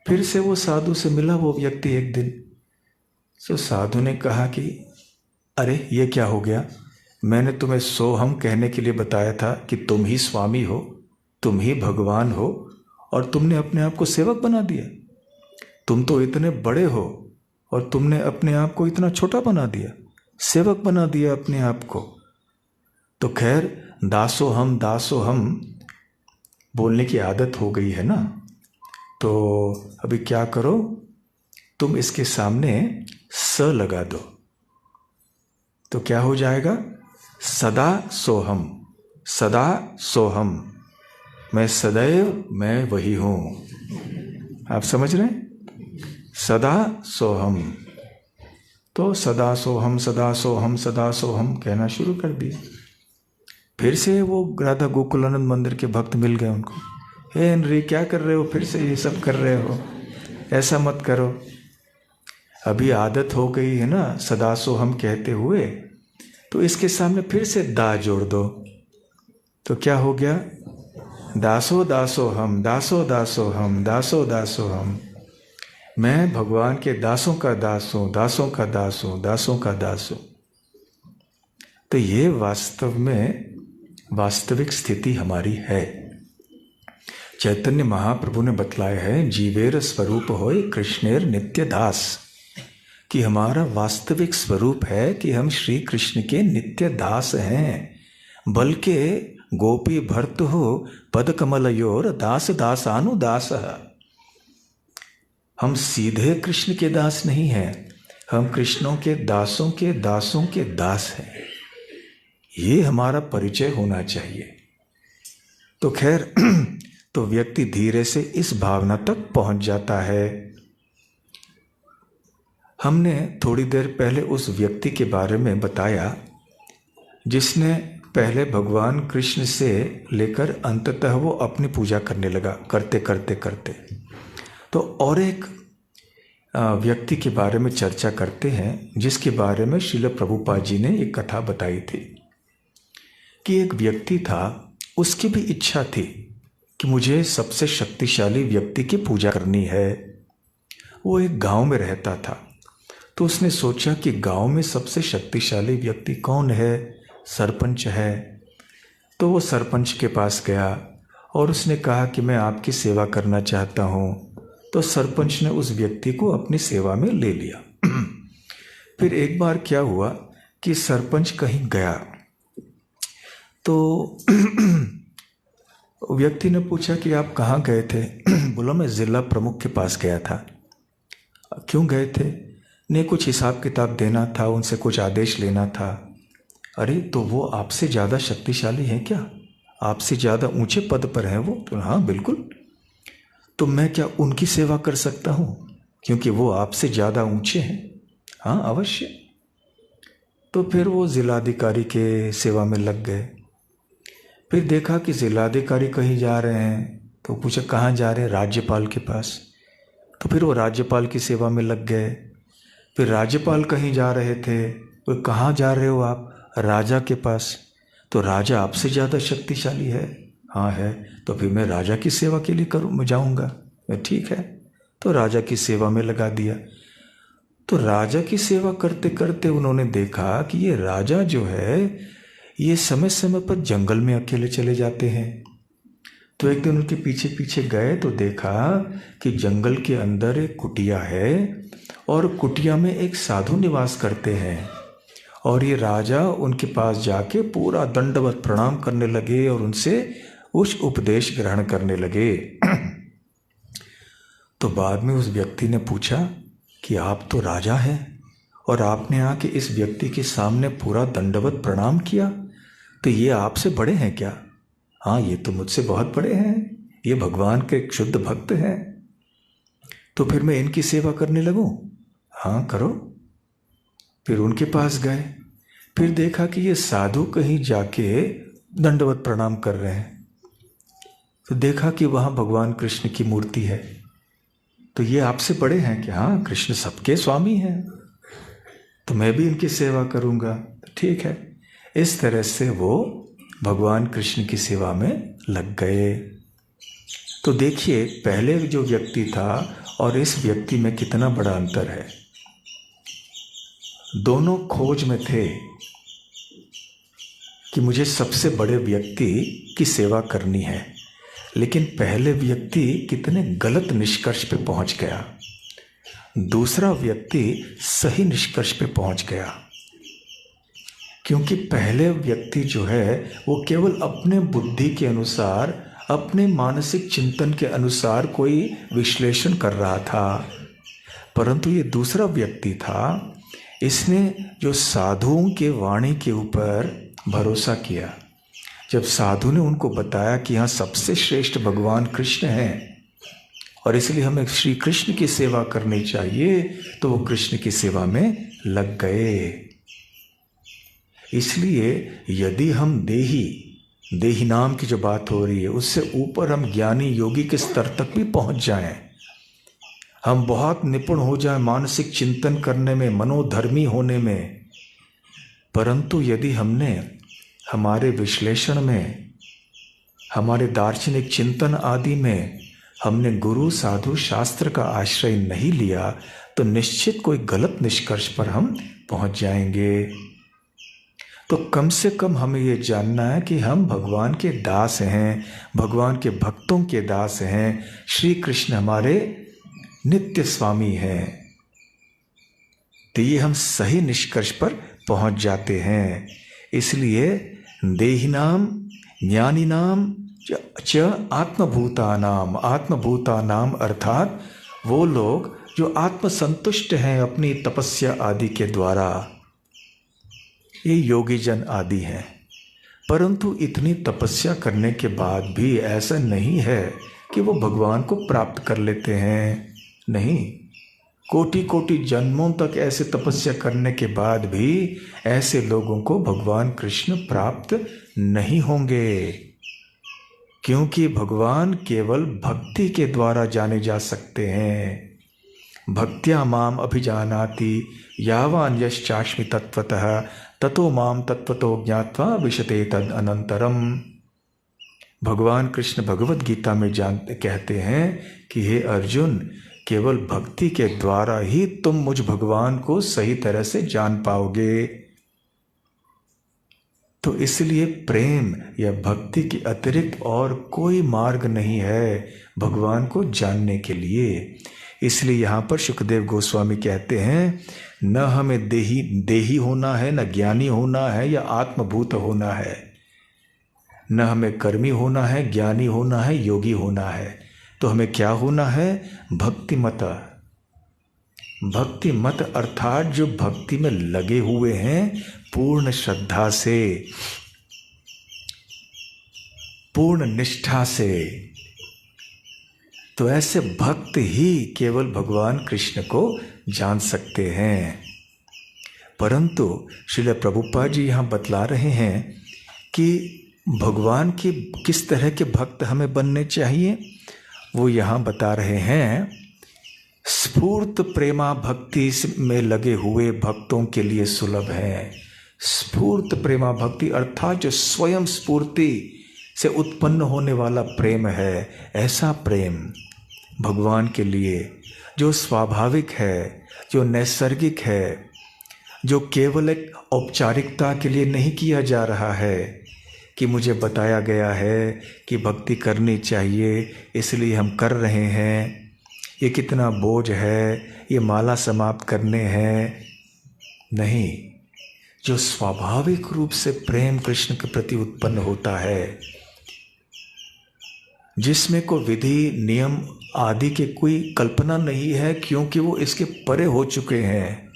[SPEAKER 1] फिर से वो साधु से मिला वो व्यक्ति एक दिन। तो साधु ने कहा कि अरे ये क्या हो गया, मैंने तुम्हें सोहम कहने के लिए बताया था कि तुम ही स्वामी हो, तुम ही भगवान हो, और तुमने अपने आप को सेवक बना दिया। तुम तो इतने बड़े हो और तुमने अपने आप को इतना छोटा बना दिया, सेवक बना दिया अपने आप को। तो खैर, दासोहम दासोहम बोलने की आदत हो गई है ना, तो अभी क्या करो, तुम इसके सामने स लगा दो। तो क्या हो जाएगा? सदा सोहम, सदा सोहम, मैं सदैव मैं वही हूं। आप समझ रहे हैं? सदा सोहम। तो सदा सोहम सदा सोहम सदा सोहम कहना शुरू कर दिया। फिर से वो राधा गोकुलानंद मंदिर के भक्त मिल गए उनको। हे हेनरी क्या कर रहे हो, फिर से ये सब कर रहे हो, ऐसा मत करो। अभी आदत हो गई है ना सदासो हम कहते हुए, तो इसके सामने फिर से दा जोड़ दो, तो क्या हो गया? दासो दासो हम, दासो दासो हम, दासो दासो हम। मैं भगवान के दासों का दास हूं, दासों का दास हूं, दासों का दास हूं। तो ये वास्तव में वास्तविक स्थिति हमारी है। चैतन्य महाप्रभु ने बतलाया है, जीवेर स्वरूप होय कृष्णेर नित्य दास, कि हमारा वास्तविक स्वरूप है कि हम श्री कृष्ण के नित्य दास हैं। बल्कि गोपी भर्त हो पद कमलयोर दास दासानुदास। हम सीधे कृष्ण के दास नहीं हैं, हम कृष्णों के दासों के दास हैं। ये हमारा परिचय होना चाहिए। तो खैर तो व्यक्ति धीरे से इस भावना तक पहुंच जाता है। हमने थोड़ी देर पहले उस व्यक्ति के बारे में बताया जिसने पहले भगवान कृष्ण से लेकर अंततः वो अपनी पूजा करने लगा, करते करते करते। तो और एक व्यक्ति के बारे में चर्चा करते हैं, जिसके बारे में श्रील प्रभुपाद जी ने एक कथा बताई थी कि एक व्यक्ति था, उसकी भी इच्छा थी कि मुझे सबसे शक्तिशाली व्यक्ति की पूजा करनी है। वो एक गांव में रहता था, तो उसने सोचा कि गांव में सबसे शक्तिशाली व्यक्ति कौन है? सरपंच है। तो वो सरपंच के पास गया और उसने कहा कि मैं आपकी सेवा करना चाहता हूँ। तो सरपंच ने उस व्यक्ति को अपनी सेवा में ले लिया। फिर एक बार क्या हुआ कि सरपंच कहीं गया, तो व्यक्ति ने पूछा कि आप कहाँ गए थे? बोला मैं जिला प्रमुख के पास गया था। क्यों गए थे? ने कुछ हिसाब किताब देना था, उनसे कुछ आदेश लेना था। अरे तो वो आपसे ज़्यादा शक्तिशाली हैं क्या? आपसे ज़्यादा ऊंचे पद पर हैं वो? तो हाँ बिल्कुल। तो मैं क्या उनकी सेवा कर सकता हूँ क्योंकि वो आपसे ज़्यादा ऊंचे हैं? हाँ अवश्य। तो फिर वो जिलाधिकारी के सेवा में लग गए। फिर देखा कि जिलाधिकारी कहीं जा रहे हैं, तो पूछा कहाँ जा रहे हैं? राज्यपाल के पास। तो फिर वो राज्यपाल की सेवा में लग गए। फिर राज्यपाल कहीं जा रहे थे, तो कहाँ जा रहे हो आप? राजा के पास। तो राजा आपसे ज़्यादा शक्तिशाली है? हाँ है। तो फिर मैं राजा की सेवा के लिए मैं जाऊँगा। ठीक है। तो राजा की सेवा में लगा दिया। तो राजा की सेवा करते करते उन्होंने देखा कि ये राजा जो है ये समय समय पर जंगल में अकेले चले जाते हैं। तो एक दिन उनके पीछे पीछे गए तो देखा कि जंगल के अंदर एक कुटिया है और कुटिया में एक साधु निवास करते हैं। और ये राजा उनके पास जाके पूरा दंडवत प्रणाम करने लगे और उनसे उस उपदेश ग्रहण करने लगे। तो बाद में उस व्यक्ति ने पूछा कि आप तो राजा हैं और आपने आके इस व्यक्ति के सामने पूरा दंडवत प्रणाम किया, तो ये आपसे बड़े हैं क्या? हाँ ये तो मुझसे बहुत बड़े हैं, ये भगवान के शुद्ध भक्त हैं। तो फिर मैं इनकी सेवा करने लगूं? हाँ करो। फिर उनके पास गए, फिर देखा कि ये साधु कहीं जाके दंडवत प्रणाम कर रहे हैं। तो देखा कि वहाँ भगवान कृष्ण की मूर्ति है। तो ये आपसे बड़े हैं क्या? हाँ कृष्ण सबके स्वामी हैं, तो मैं भी इनकी सेवा करूँगा। तो ठीक है। इस तरह से वो भगवान कृष्ण की सेवा में लग गए। तो देखिए पहले जो व्यक्ति था और इस व्यक्ति में कितना बड़ा अंतर है। दोनों खोज में थे कि मुझे सबसे बड़े व्यक्ति की सेवा करनी है, लेकिन पहले व्यक्ति कितने गलत निष्कर्ष पे पहुंच गया, दूसरा व्यक्ति सही निष्कर्ष पे पहुंच गया। क्योंकि पहले व्यक्ति जो है वो केवल अपने बुद्धि के अनुसार, अपने मानसिक चिंतन के अनुसार कोई विश्लेषण कर रहा था, परंतु ये दूसरा व्यक्ति था, इसने जो साधुओं के वाणी के ऊपर भरोसा किया। जब साधु ने उनको बताया कि यहाँ सबसे श्रेष्ठ भगवान कृष्ण हैं और इसलिए हमें श्री कृष्ण की सेवा करनी चाहिए, तो वो कृष्ण की सेवा में लग गए। इसलिए यदि हम देही देही नाम की जो बात हो रही है उससे ऊपर हम ज्ञानी योगी के स्तर तक भी पहुंच जाएं, हम बहुत निपुण हो जाएं मानसिक चिंतन करने में, मनोधर्मी होने में, परंतु यदि हमने हमारे विश्लेषण में, हमारे दार्शनिक चिंतन आदि में हमने गुरु साधु शास्त्र का आश्रय नहीं लिया तो निश्चित कोई गलत निष्कर्ष पर हम पहुंच जाएंगे। तो कम से कम हमें ये जानना है कि हम भगवान के दास हैं, भगवान के भक्तों के दास हैं, श्री कृष्ण हमारे नित्य स्वामी हैं। तो ये हम सही निष्कर्ष पर पहुंच जाते हैं। इसलिए देहिनाम ज्ञानिनाम च आत्मभूतानाम, आत्मभूतानाम अर्थात वो लोग जो आत्मसंतुष्ट हैं अपनी तपस्या आदि के द्वारा, ये योगी जन आदि हैं। परंतु इतनी तपस्या करने के बाद भी ऐसा नहीं है कि वो भगवान को प्राप्त कर लेते हैं, नहीं। कोटि कोटि जन्मों तक ऐसे तपस्या करने के बाद भी ऐसे लोगों को भगवान कृष्ण प्राप्त नहीं होंगे, क्योंकि भगवान केवल भक्ति के द्वारा जाने जा सकते हैं। भक्त्या माम अभिजानाति यावान यश्चास्मि तत्वतः ततो माम तत्वतो ज्ञात्वा विशते तद अनंतरम। भगवान कृष्ण भगवत गीता में कहते हैं कि हे अर्जुन, केवल भक्ति के द्वारा ही तुम मुझ भगवान को सही तरह से जान पाओगे। तो इसलिए प्रेम या भक्ति के अतिरिक्त और कोई मार्ग नहीं है भगवान को जानने के लिए। इसलिए यहाँ पर सुखदेव गोस्वामी कहते हैं, न हमें देही होना है, न ज्ञानी होना है या आत्मभूत होना है, न हमें कर्मी होना है, ज्ञानी होना है, योगी होना है। तो हमें क्या होना है? भक्तिमत। भक्तिमत अर्थात जो भक्ति में लगे हुए हैं पूर्ण श्रद्धा से, पूर्ण निष्ठा से। तो ऐसे भक्त ही केवल भगवान कृष्ण को जान सकते हैं। परंतु श्रील प्रभुपाद जी यहाँ बतला रहे हैं कि भगवान की किस तरह के भक्त हमें बनने चाहिए। वो यहाँ बता रहे हैं, स्फूर्त प्रेमा भक्ति में लगे हुए भक्तों के लिए सुलभ है। स्फूर्त प्रेमा भक्ति अर्थात जो स्वयं स्फूर्ति से उत्पन्न होने वाला प्रेम है, ऐसा प्रेम भगवान के लिए जो स्वाभाविक है, जो नैसर्गिक है, जो केवल एक औपचारिकता के लिए नहीं किया जा रहा है कि मुझे बताया गया है कि भक्ति करनी चाहिए इसलिए हम कर रहे हैं, ये कितना बोझ है, ये माला समाप्त करने हैं। नहीं, जो स्वाभाविक रूप से प्रेम कृष्ण के प्रति उत्पन्न होता है, जिसमें कोई विधि नियम आदि की कोई कल्पना नहीं है, क्योंकि वो इसके परे हो चुके हैं।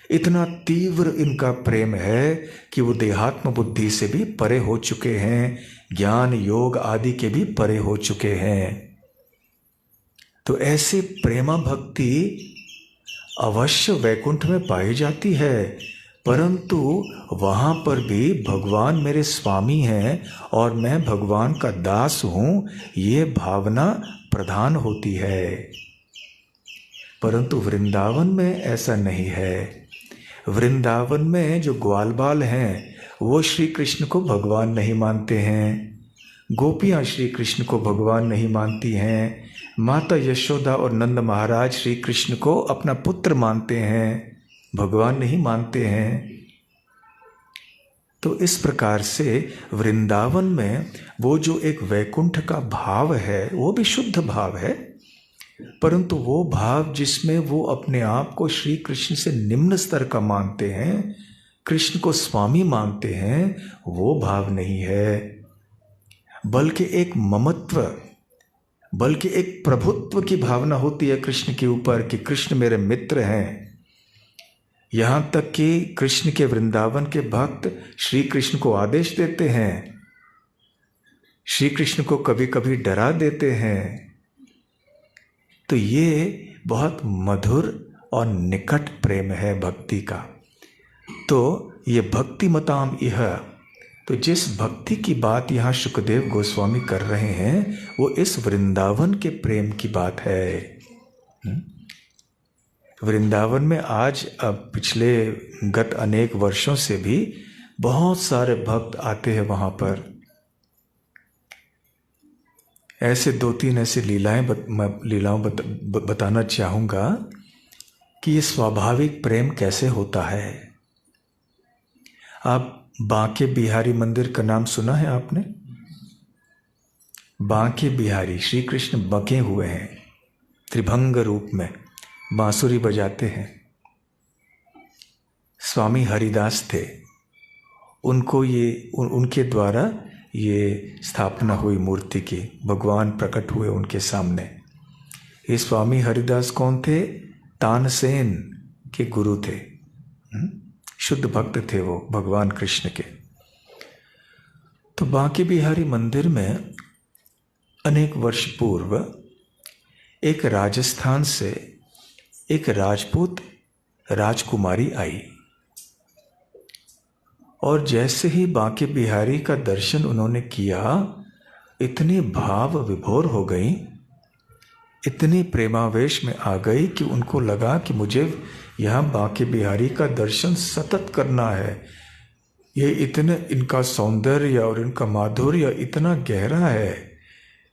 [SPEAKER 1] इतना तीव्र इनका प्रेम है कि वो देहात्म बुद्धि से भी परे हो चुके हैं, ज्ञान योग आदि के भी परे हो चुके हैं। तो ऐसे प्रेमा भक्ति अवश्य वैकुंठ में पाई जाती है, परंतु वहाँ पर भी भगवान मेरे स्वामी हैं और मैं भगवान का दास हूँ, ये भावना प्रधान होती है। परंतु वृंदावन में ऐसा नहीं है। वृंदावन में जो ग्वाल बाल हैं वो श्री कृष्ण को भगवान नहीं मानते हैं, गोपियाँ श्री कृष्ण को भगवान नहीं मानती हैं, माता यशोदा और नंद महाराज श्री कृष्ण को अपना पुत्र मानते हैं, भगवान नहीं मानते हैं। तो इस प्रकार से वृंदावन में वो जो एक वैकुंठ का भाव है वो भी शुद्ध भाव है, परंतु वो भाव जिसमें वो अपने आप को श्री कृष्ण से निम्न स्तर का मानते हैं, कृष्ण को स्वामी मानते हैं, वो भाव नहीं है, बल्कि एक ममत्व, बल्कि एक प्रभुत्व की भावना होती है कृष्ण के ऊपर कि कृष्ण मेरे मित्र हैं। यहाँ तक कि कृष्ण के वृंदावन के भक्त श्री कृष्ण को आदेश देते हैं, श्री कृष्ण को कभी कभी डरा देते हैं। तो ये बहुत मधुर और निकट प्रेम है भक्ति का। तो ये भक्ति मताम इह, तो जिस भक्ति की बात यहाँ शुकदेव गोस्वामी कर रहे हैं वो इस वृंदावन के प्रेम की बात है। वृंदावन में आज अब पिछले गत अनेक वर्षों से भी बहुत सारे भक्त आते हैं वहाँ पर। ऐसे 2-3 ऐसी लीलाओं बताना चाहूँगा कि ये स्वाभाविक प्रेम कैसे होता है। आप बांके बिहारी मंदिर का नाम सुना है आपने? बांके बिहारी श्री कृष्ण बके हुए हैं, त्रिभंग रूप में बांसुरी बजाते हैं। स्वामी हरिदास थे, उनको उनके द्वारा ये स्थापना हुई मूर्ति की, भगवान प्रकट हुए उनके सामने। ये स्वामी हरिदास कौन थे? तानसेन के गुरु थे, शुद्ध भक्त थे वो भगवान कृष्ण के। तो बांके बिहारी मंदिर में अनेक वर्ष पूर्व एक राजस्थान से एक राजपूत राजकुमारी आई और जैसे ही बांके बिहारी का दर्शन उन्होंने किया, इतनी भाव विभोर हो गई, इतनी प्रेमावेश में आ गई कि उनको लगा कि मुझे यहाँ बांके बिहारी का दर्शन सतत करना है। ये इतने इनका सौंदर्य और इनका माधुर्य इतना गहरा है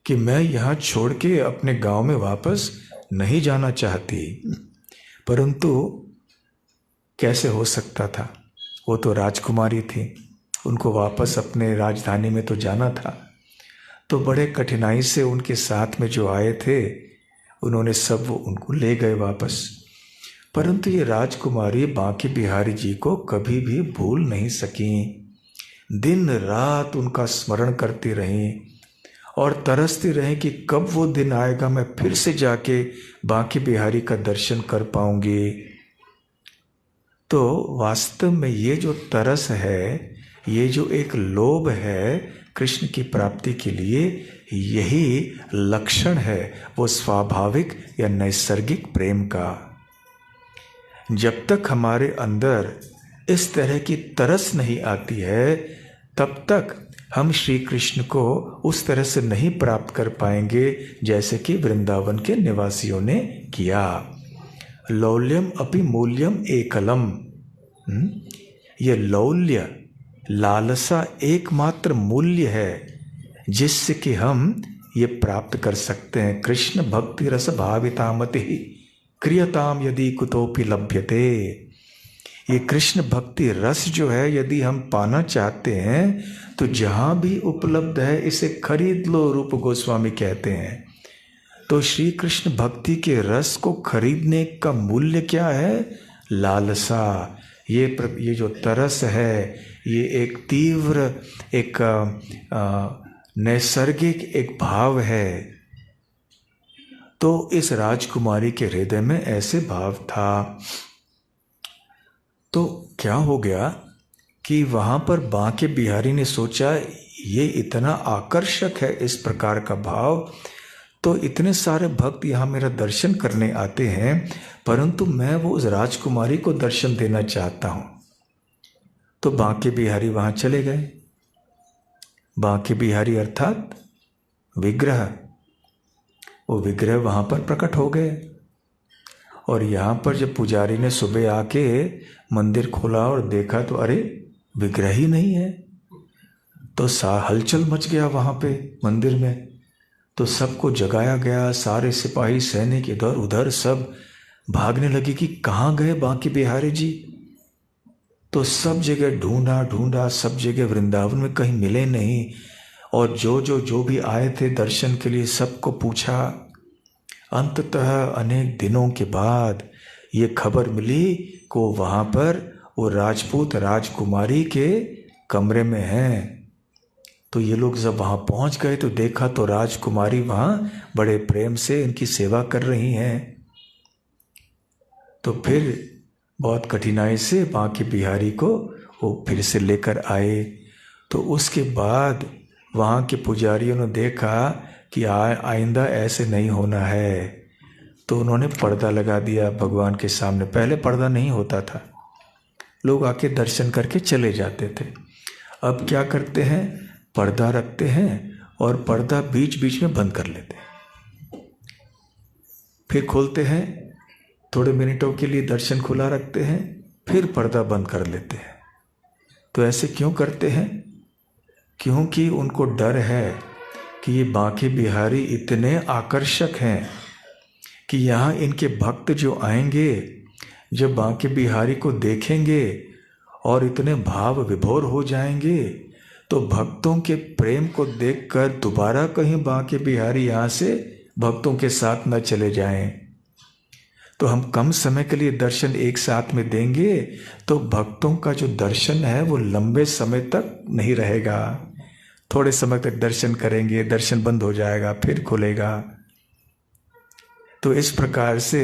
[SPEAKER 1] कि मैं यहाँ छोड़ के अपने गांव में वापस नहीं जाना चाहती। परंतु कैसे हो सकता था? वो तो राजकुमारी थी, उनको वापस अपने राजधानी में तो जाना था। तो बड़े कठिनाई से उनके साथ में जो आए थे उन्होंने सब उनको ले गए वापस। परंतु ये राजकुमारी बांके बिहारी जी को कभी भी भूल नहीं सकी। दिन रात उनका स्मरण करती रहीं और तरसती रहीं कि कब वो दिन आएगा मैं फिर से जाके बांके बिहारी का दर्शन कर पाऊंगी। तो वास्तव में ये जो तरस है, ये जो एक लोभ है कृष्ण की प्राप्ति के लिए, यही लक्षण है वो स्वाभाविक या नैसर्गिक प्रेम का। जब तक हमारे अंदर इस तरह की तरस नहीं आती है, तब तक हम श्री कृष्ण को उस तरह से नहीं प्राप्त कर पाएंगे जैसे कि वृंदावन के निवासियों ने किया। लौल्यम अपि मूल्यम एकलम। ये लौल्य, लालसा एकमात्र मूल्य है जिससे कि हम ये प्राप्त कर सकते हैं। कृष्ण भक्ति रस भावितामति क्रियताम यदि कुतोपि लभ्यते। ये कृष्ण भक्ति रस जो है यदि हम पाना चाहते हैं तो जहाँ भी उपलब्ध है इसे खरीद लो, रूप गोस्वामी कहते हैं। तो श्री कृष्ण भक्ति के रस को खरीदने का मूल्य क्या है? लालसा। ये जो तरस है, ये एक तीव्र, एक नैसर्गिक एक भाव है। तो इस राजकुमारी के हृदय में ऐसे भाव था। तो क्या हो गया कि वहाँ पर बांके बिहारी ने सोचा ये इतना आकर्षक है इस प्रकार का भाव, तो इतने सारे भक्त यहाँ मेरा दर्शन करने आते हैं, परंतु मैं वो उस राजकुमारी को दर्शन देना चाहता हूँ। तो बांके बिहारी वहाँ चले गए। बांके बिहारी अर्थात विग्रह, वो विग्रह वहाँ पर प्रकट हो गए। और यहाँ पर जब पुजारी ने सुबह आके मंदिर खोला और देखा तो अरे विग्रह ही नहीं है, तो हलचल मच गया वहाँ पे मंदिर में। तो सबको जगाया गया, सारे सिपाही सैनिक इधर उधर सब भागने लगे कि कहाँ गए बांके बिहारी जी। तो सब जगह ढूंढा, सब जगह वृंदावन में कहीं मिले नहीं। और जो भी आए थे दर्शन के लिए सबको पूछा। अंततः अनेक दिनों के बाद ये खबर मिली को वहाँ पर वो राजपूत राजकुमारी के कमरे में हैं। तो ये लोग जब वहाँ पहुँच गए तो देखा तो राजकुमारी वहाँ बड़े प्रेम से इनकी सेवा कर रही हैं। तो फिर बहुत कठिनाई से बांके बिहारी को वो फिर से लेकर आए। तो उसके बाद वहाँ के पुजारियों ने देखा कि आइंदा ऐसे नहीं होना है, तो उन्होंने पर्दा लगा दिया भगवान के सामने। पहले पर्दा नहीं होता था, लोग आके दर्शन करके चले जाते थे। अब क्या करते हैं, पर्दा रखते हैं और पर्दा बीच बीच में बंद कर लेते हैं, फिर खोलते हैं, थोड़े मिनटों के लिए दर्शन खुला रखते हैं, फिर पर्दा बंद कर लेते हैं। तो ऐसे क्यों करते हैं? क्योंकि उनको डर है कि ये बांके बिहारी इतने आकर्षक हैं कि यहाँ इनके भक्त जो आएंगे, जब बांके बिहारी को देखेंगे और इतने भाव विभोर हो जाएंगे, तो भक्तों के प्रेम को देखकर दोबारा कहीं बांके बिहारी यहाँ से भक्तों के साथ न चले जाएं। तो हम कम समय के लिए दर्शन एक साथ में देंगे तो भक्तों का जो दर्शन है वो लंबे समय तक नहीं रहेगा। थोड़े समय तक दर्शन करेंगे, दर्शन बंद हो जाएगा, फिर खुलेगा। तो इस प्रकार से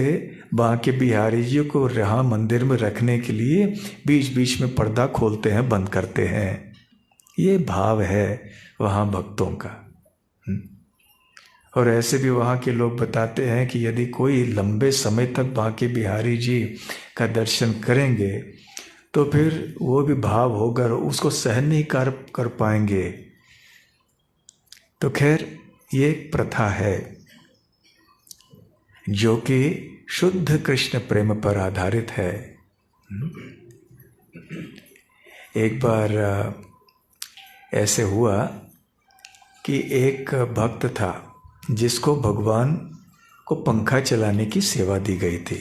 [SPEAKER 1] बांके बिहारी जी को यहाँ मंदिर में रखने के लिए बीच बीच में पर्दा खोलते हैं, बंद करते हैं। ये भाव है वहाँ भक्तों का। और ऐसे भी वहाँ के लोग बताते हैं कि यदि कोई लंबे समय तक बांके बिहारी जी का दर्शन करेंगे तो फिर वो भी भाव होगा, उसको सहन नहीं कर पाएंगे। तो खैर ये एक प्रथा है जो कि शुद्ध कृष्ण प्रेम पर आधारित है। एक बार ऐसे हुआ कि एक भक्त था जिसको भगवान को पंखा चलाने की सेवा दी गई थी।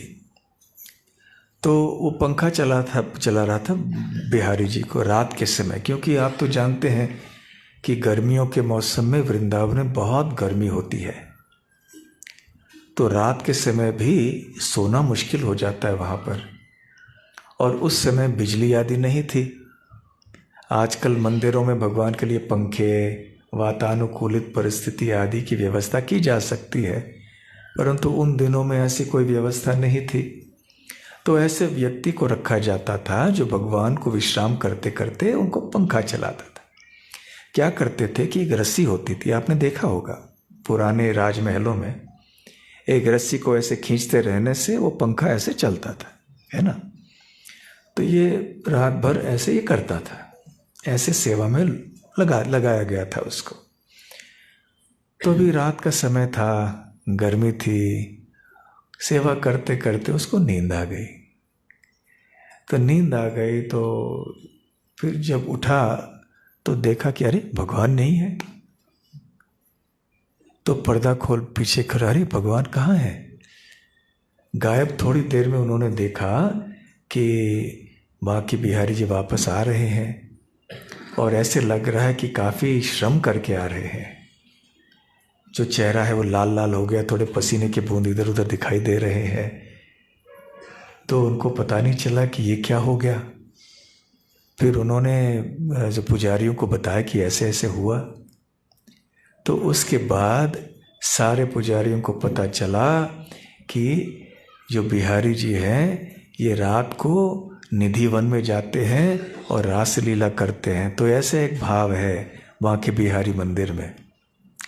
[SPEAKER 1] तो वो पंखा चला रहा था बिहारी जी को रात के समय, क्योंकि आप तो जानते हैं कि गर्मियों के मौसम में वृंदावन में बहुत गर्मी होती है, तो रात के समय भी सोना मुश्किल हो जाता है वहाँ पर। और उस समय बिजली आदि नहीं थी। आजकल मंदिरों में भगवान के लिए पंखे, वातानुकूलित परिस्थिति आदि की व्यवस्था की जा सकती है, परंतु उन दिनों में ऐसी कोई व्यवस्था नहीं थी। तो ऐसे व्यक्ति को रखा जाता था जो भगवान को विश्राम करते करते उनको पंखा चलाता था। क्या करते थे कि एक रस्सी होती थी, आपने देखा होगा पुराने राजमहलों में, एक रस्सी को ऐसे खींचते रहने से वो पंखा ऐसे चलता था, है ना। तो ये रात भर ऐसे ही करता था, ऐसे सेवा में लगाया गया था उसको। तो भी रात का समय था, गर्मी थी, सेवा करते करते उसको नींद आ गई। तो नींद आ गई तो फिर जब उठा तो देखा कि अरे भगवान नहीं है। तो पर्दा खोल पीछे खड़ा, अरे भगवान कहाँ है, गायब। थोड़ी देर में उन्होंने देखा कि बांके बिहारी जी वापस आ रहे हैं और ऐसे लग रहा है कि काफ़ी श्रम करके आ रहे हैं। जो चेहरा है वो लाल लाल हो गया, थोड़े पसीने के बूंद इधर उधर दिखाई दे रहे हैं। तो उनको पता नहीं चला कि ये क्या हो गया। फिर उन्होंने जो पुजारियों को बताया कि ऐसे ऐसे हुआ। तो उसके बाद सारे पुजारियों को पता चला कि जो बिहारी जी हैं ये रात को निधि वन में जाते हैं और रासलीला करते हैं। तो ऐसे एक भाव है बांके बिहारी मंदिर में,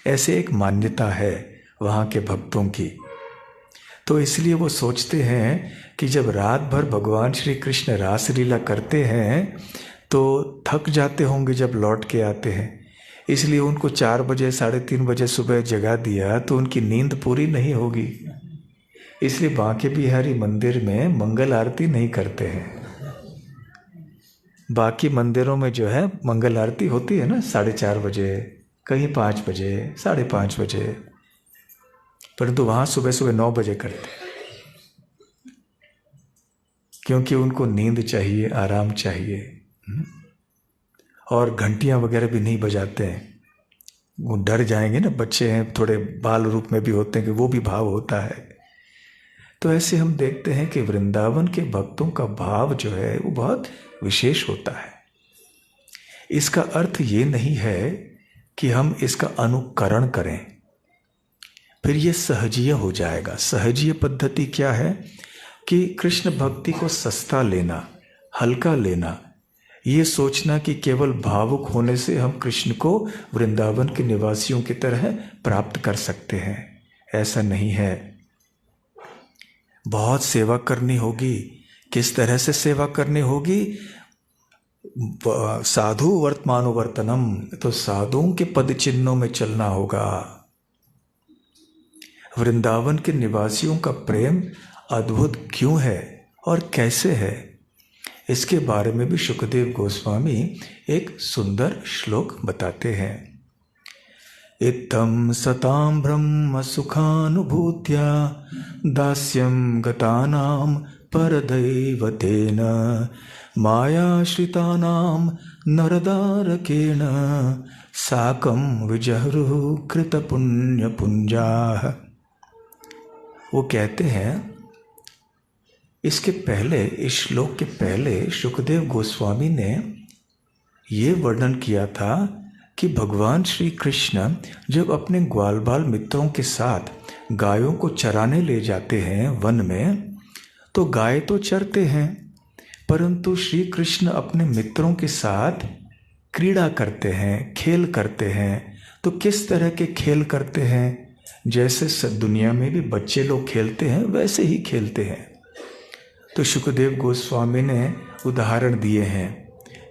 [SPEAKER 1] ऐसे एक मान्यता है वहाँ के भक्तों की। तो इसलिए वो सोचते हैं कि जब रात भर भगवान श्री कृष्ण रासलीला करते हैं तो थक जाते होंगे जब लौट के आते हैं, इसलिए उनको 4 बजे 3:30 बजे सुबह जगा दिया तो उनकी नींद पूरी नहीं होगी। इसलिए बांके बिहारी मंदिर में मंगल आरती नहीं करते हैं। बाकी मंदिरों में जो है मंगल आरती होती है ना 4:30 बजे, कहीं 5 बजे, 5:30 बजे, परंतु वहाँ सुबह सुबह 9 बजे करते हैं, क्योंकि उनको नींद चाहिए, आराम चाहिए। और घंटियाँ वगैरह भी नहीं बजाते हैं, वो डर जाएंगे ना, बच्चे हैं, थोड़े बाल रूप में भी होते हैं कि वो भी भाव होता है। तो ऐसे हम देखते हैं कि वृंदावन के भक्तों का भाव जो है वो बहुत विशेष होता है। इसका अर्थ ये नहीं है कि हम इसका अनुकरण करें, फिर ये सहजीय हो जाएगा। सहजीय पद्धति क्या है कि कृष्ण भक्ति को सस्ता लेना, हल्का लेना, ये सोचना कि केवल भावुक होने से हम कृष्ण को वृंदावन के निवासियों की तरह प्राप्त कर सकते हैं, ऐसा नहीं है। बहुत सेवा करनी होगी। किस तरह से सेवा करनी होगी? साधु वर्तमानुवर्तनम, तो साधुओं के पद चिन्हों में चलना होगा। वृंदावन के निवासियों का प्रेम अद्भुत क्यों है और कैसे है, इसके बारे में भी शुकदेव गोस्वामी एक सुंदर श्लोक बताते हैं। इत्थं सतां ब्रह्म सुखानुभूत्या दास्यं गतानां परदैवतेन मायाश्रितानां नरदारकेण साकं विजहरुः कृतपुण्यपुञ्जाः। वो कहते हैं, इसके पहले, इस श्लोक के पहले शुकदेव गोस्वामी ने ये वर्णन किया था कि भगवान श्री कृष्ण जब अपने ग्वाल बाल मित्रों के साथ गायों को चराने ले जाते हैं वन में, तो गाय तो चरते हैं, परंतु श्री कृष्ण अपने मित्रों के साथ क्रीड़ा करते हैं, खेल करते हैं। तो किस तरह के खेल करते हैं? जैसे दुनिया में भी बच्चे लोग खेलते हैं वैसे ही खेलते हैं। तो शुकदेव गोस्वामी ने उदाहरण दिए हैं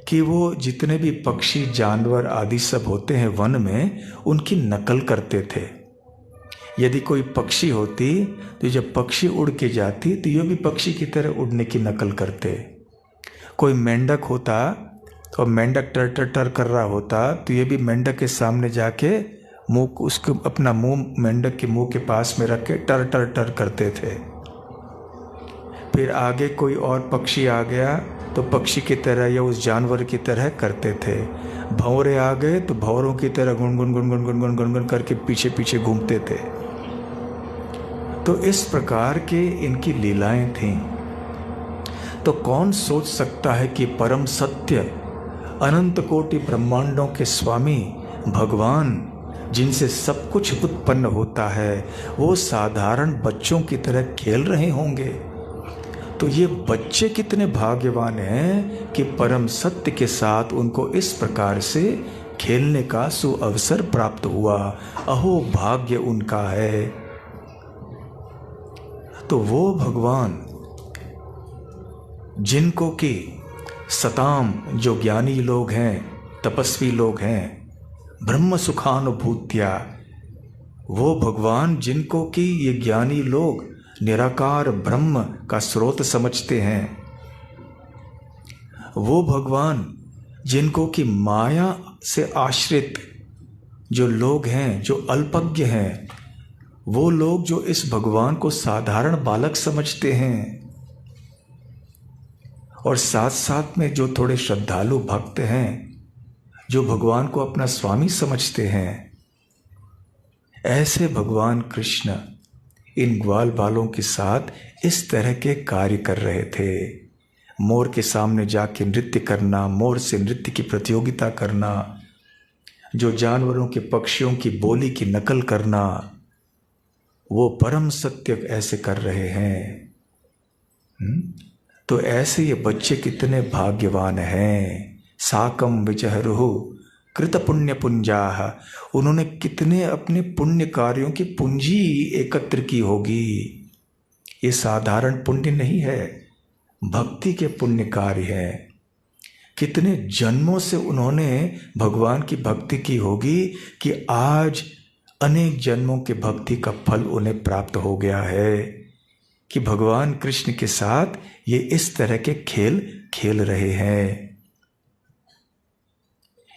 [SPEAKER 1] कि वो जितने भी पक्षी, जानवर आदि सब होते हैं वन में, उनकी नकल करते थे। यदि कोई पक्षी होती तो जब पक्षी उड़ के जाती तो ये भी पक्षी की तरह उड़ने की नकल करते। कोई मेंढक होता और मेंढक टर टर टर कर रहा होता तो ये भी मेंढक के सामने जाके मुंह, उसको अपना मुंह मेंढक के मुंह के पास में रख के टर टर टर करते थे। फिर आगे कोई और पक्षी आ गया तो पक्षी की तरह या उस जानवर की तरह करते थे। भंवरे आ गए तो भंवरों की तरह गुन गुन गुन गुन गुन गुन गुन गुन करके पीछे पीछे घूमते थे। तो इस प्रकार के इनकी लीलाएं थीं। तो कौन सोच सकता है कि परम सत्य, अनंत कोटि ब्रह्मांडों के स्वामी भगवान, जिनसे सब कुछ उत्पन्न होता है, वो साधारण बच्चों की तरह खेल रहे होंगे। तो ये बच्चे कितने भाग्यवान हैं कि परम सत्य के साथ उनको इस प्रकार से खेलने का सुअवसर प्राप्त हुआ। अहो भाग्य उनका है। तो वो भगवान जिनको कि सताम, जो ज्ञानी लोग हैं, तपस्वी लोग हैं, ब्रह्म सुखानुभूत्या, वो भगवान जिनको कि ये ज्ञानी लोग निराकार ब्रह्म का स्रोत समझते हैं, वो भगवान जिनको कि माया से आश्रित जो लोग हैं, जो अल्पज्ञ हैं, वो लोग जो इस भगवान को साधारण बालक समझते हैं, और साथ साथ में जो थोड़े श्रद्धालु भक्त हैं, जो भगवान को अपना स्वामी समझते हैं, ऐसे भगवान कृष्ण इन ग्वाल बालों के साथ इस तरह के कार्य कर रहे थे। मोर के सामने जाके नृत्य करना, मोर से नृत्य की प्रतियोगिता करना, जो जानवरों के, पक्षियों की बोली की नकल करना, वो परम सत्य ऐसे कर रहे हैं। तो ऐसे ये बच्चे कितने भाग्यवान हैं। साकम विजहरुहु कृत पुण्य पुंजाह, उन्होंने कितने अपने पुण्य कार्यों की पूंजी एकत्र की होगी। ये साधारण पुण्य नहीं है, भक्ति के पुण्य कार्य है। कितने जन्मों से उन्होंने भगवान की भक्ति की होगी कि आज अनेक जन्मों के भक्ति का फल उन्हें प्राप्त हो गया है कि भगवान कृष्ण के साथ ये इस तरह के खेल खेल रहे हैं।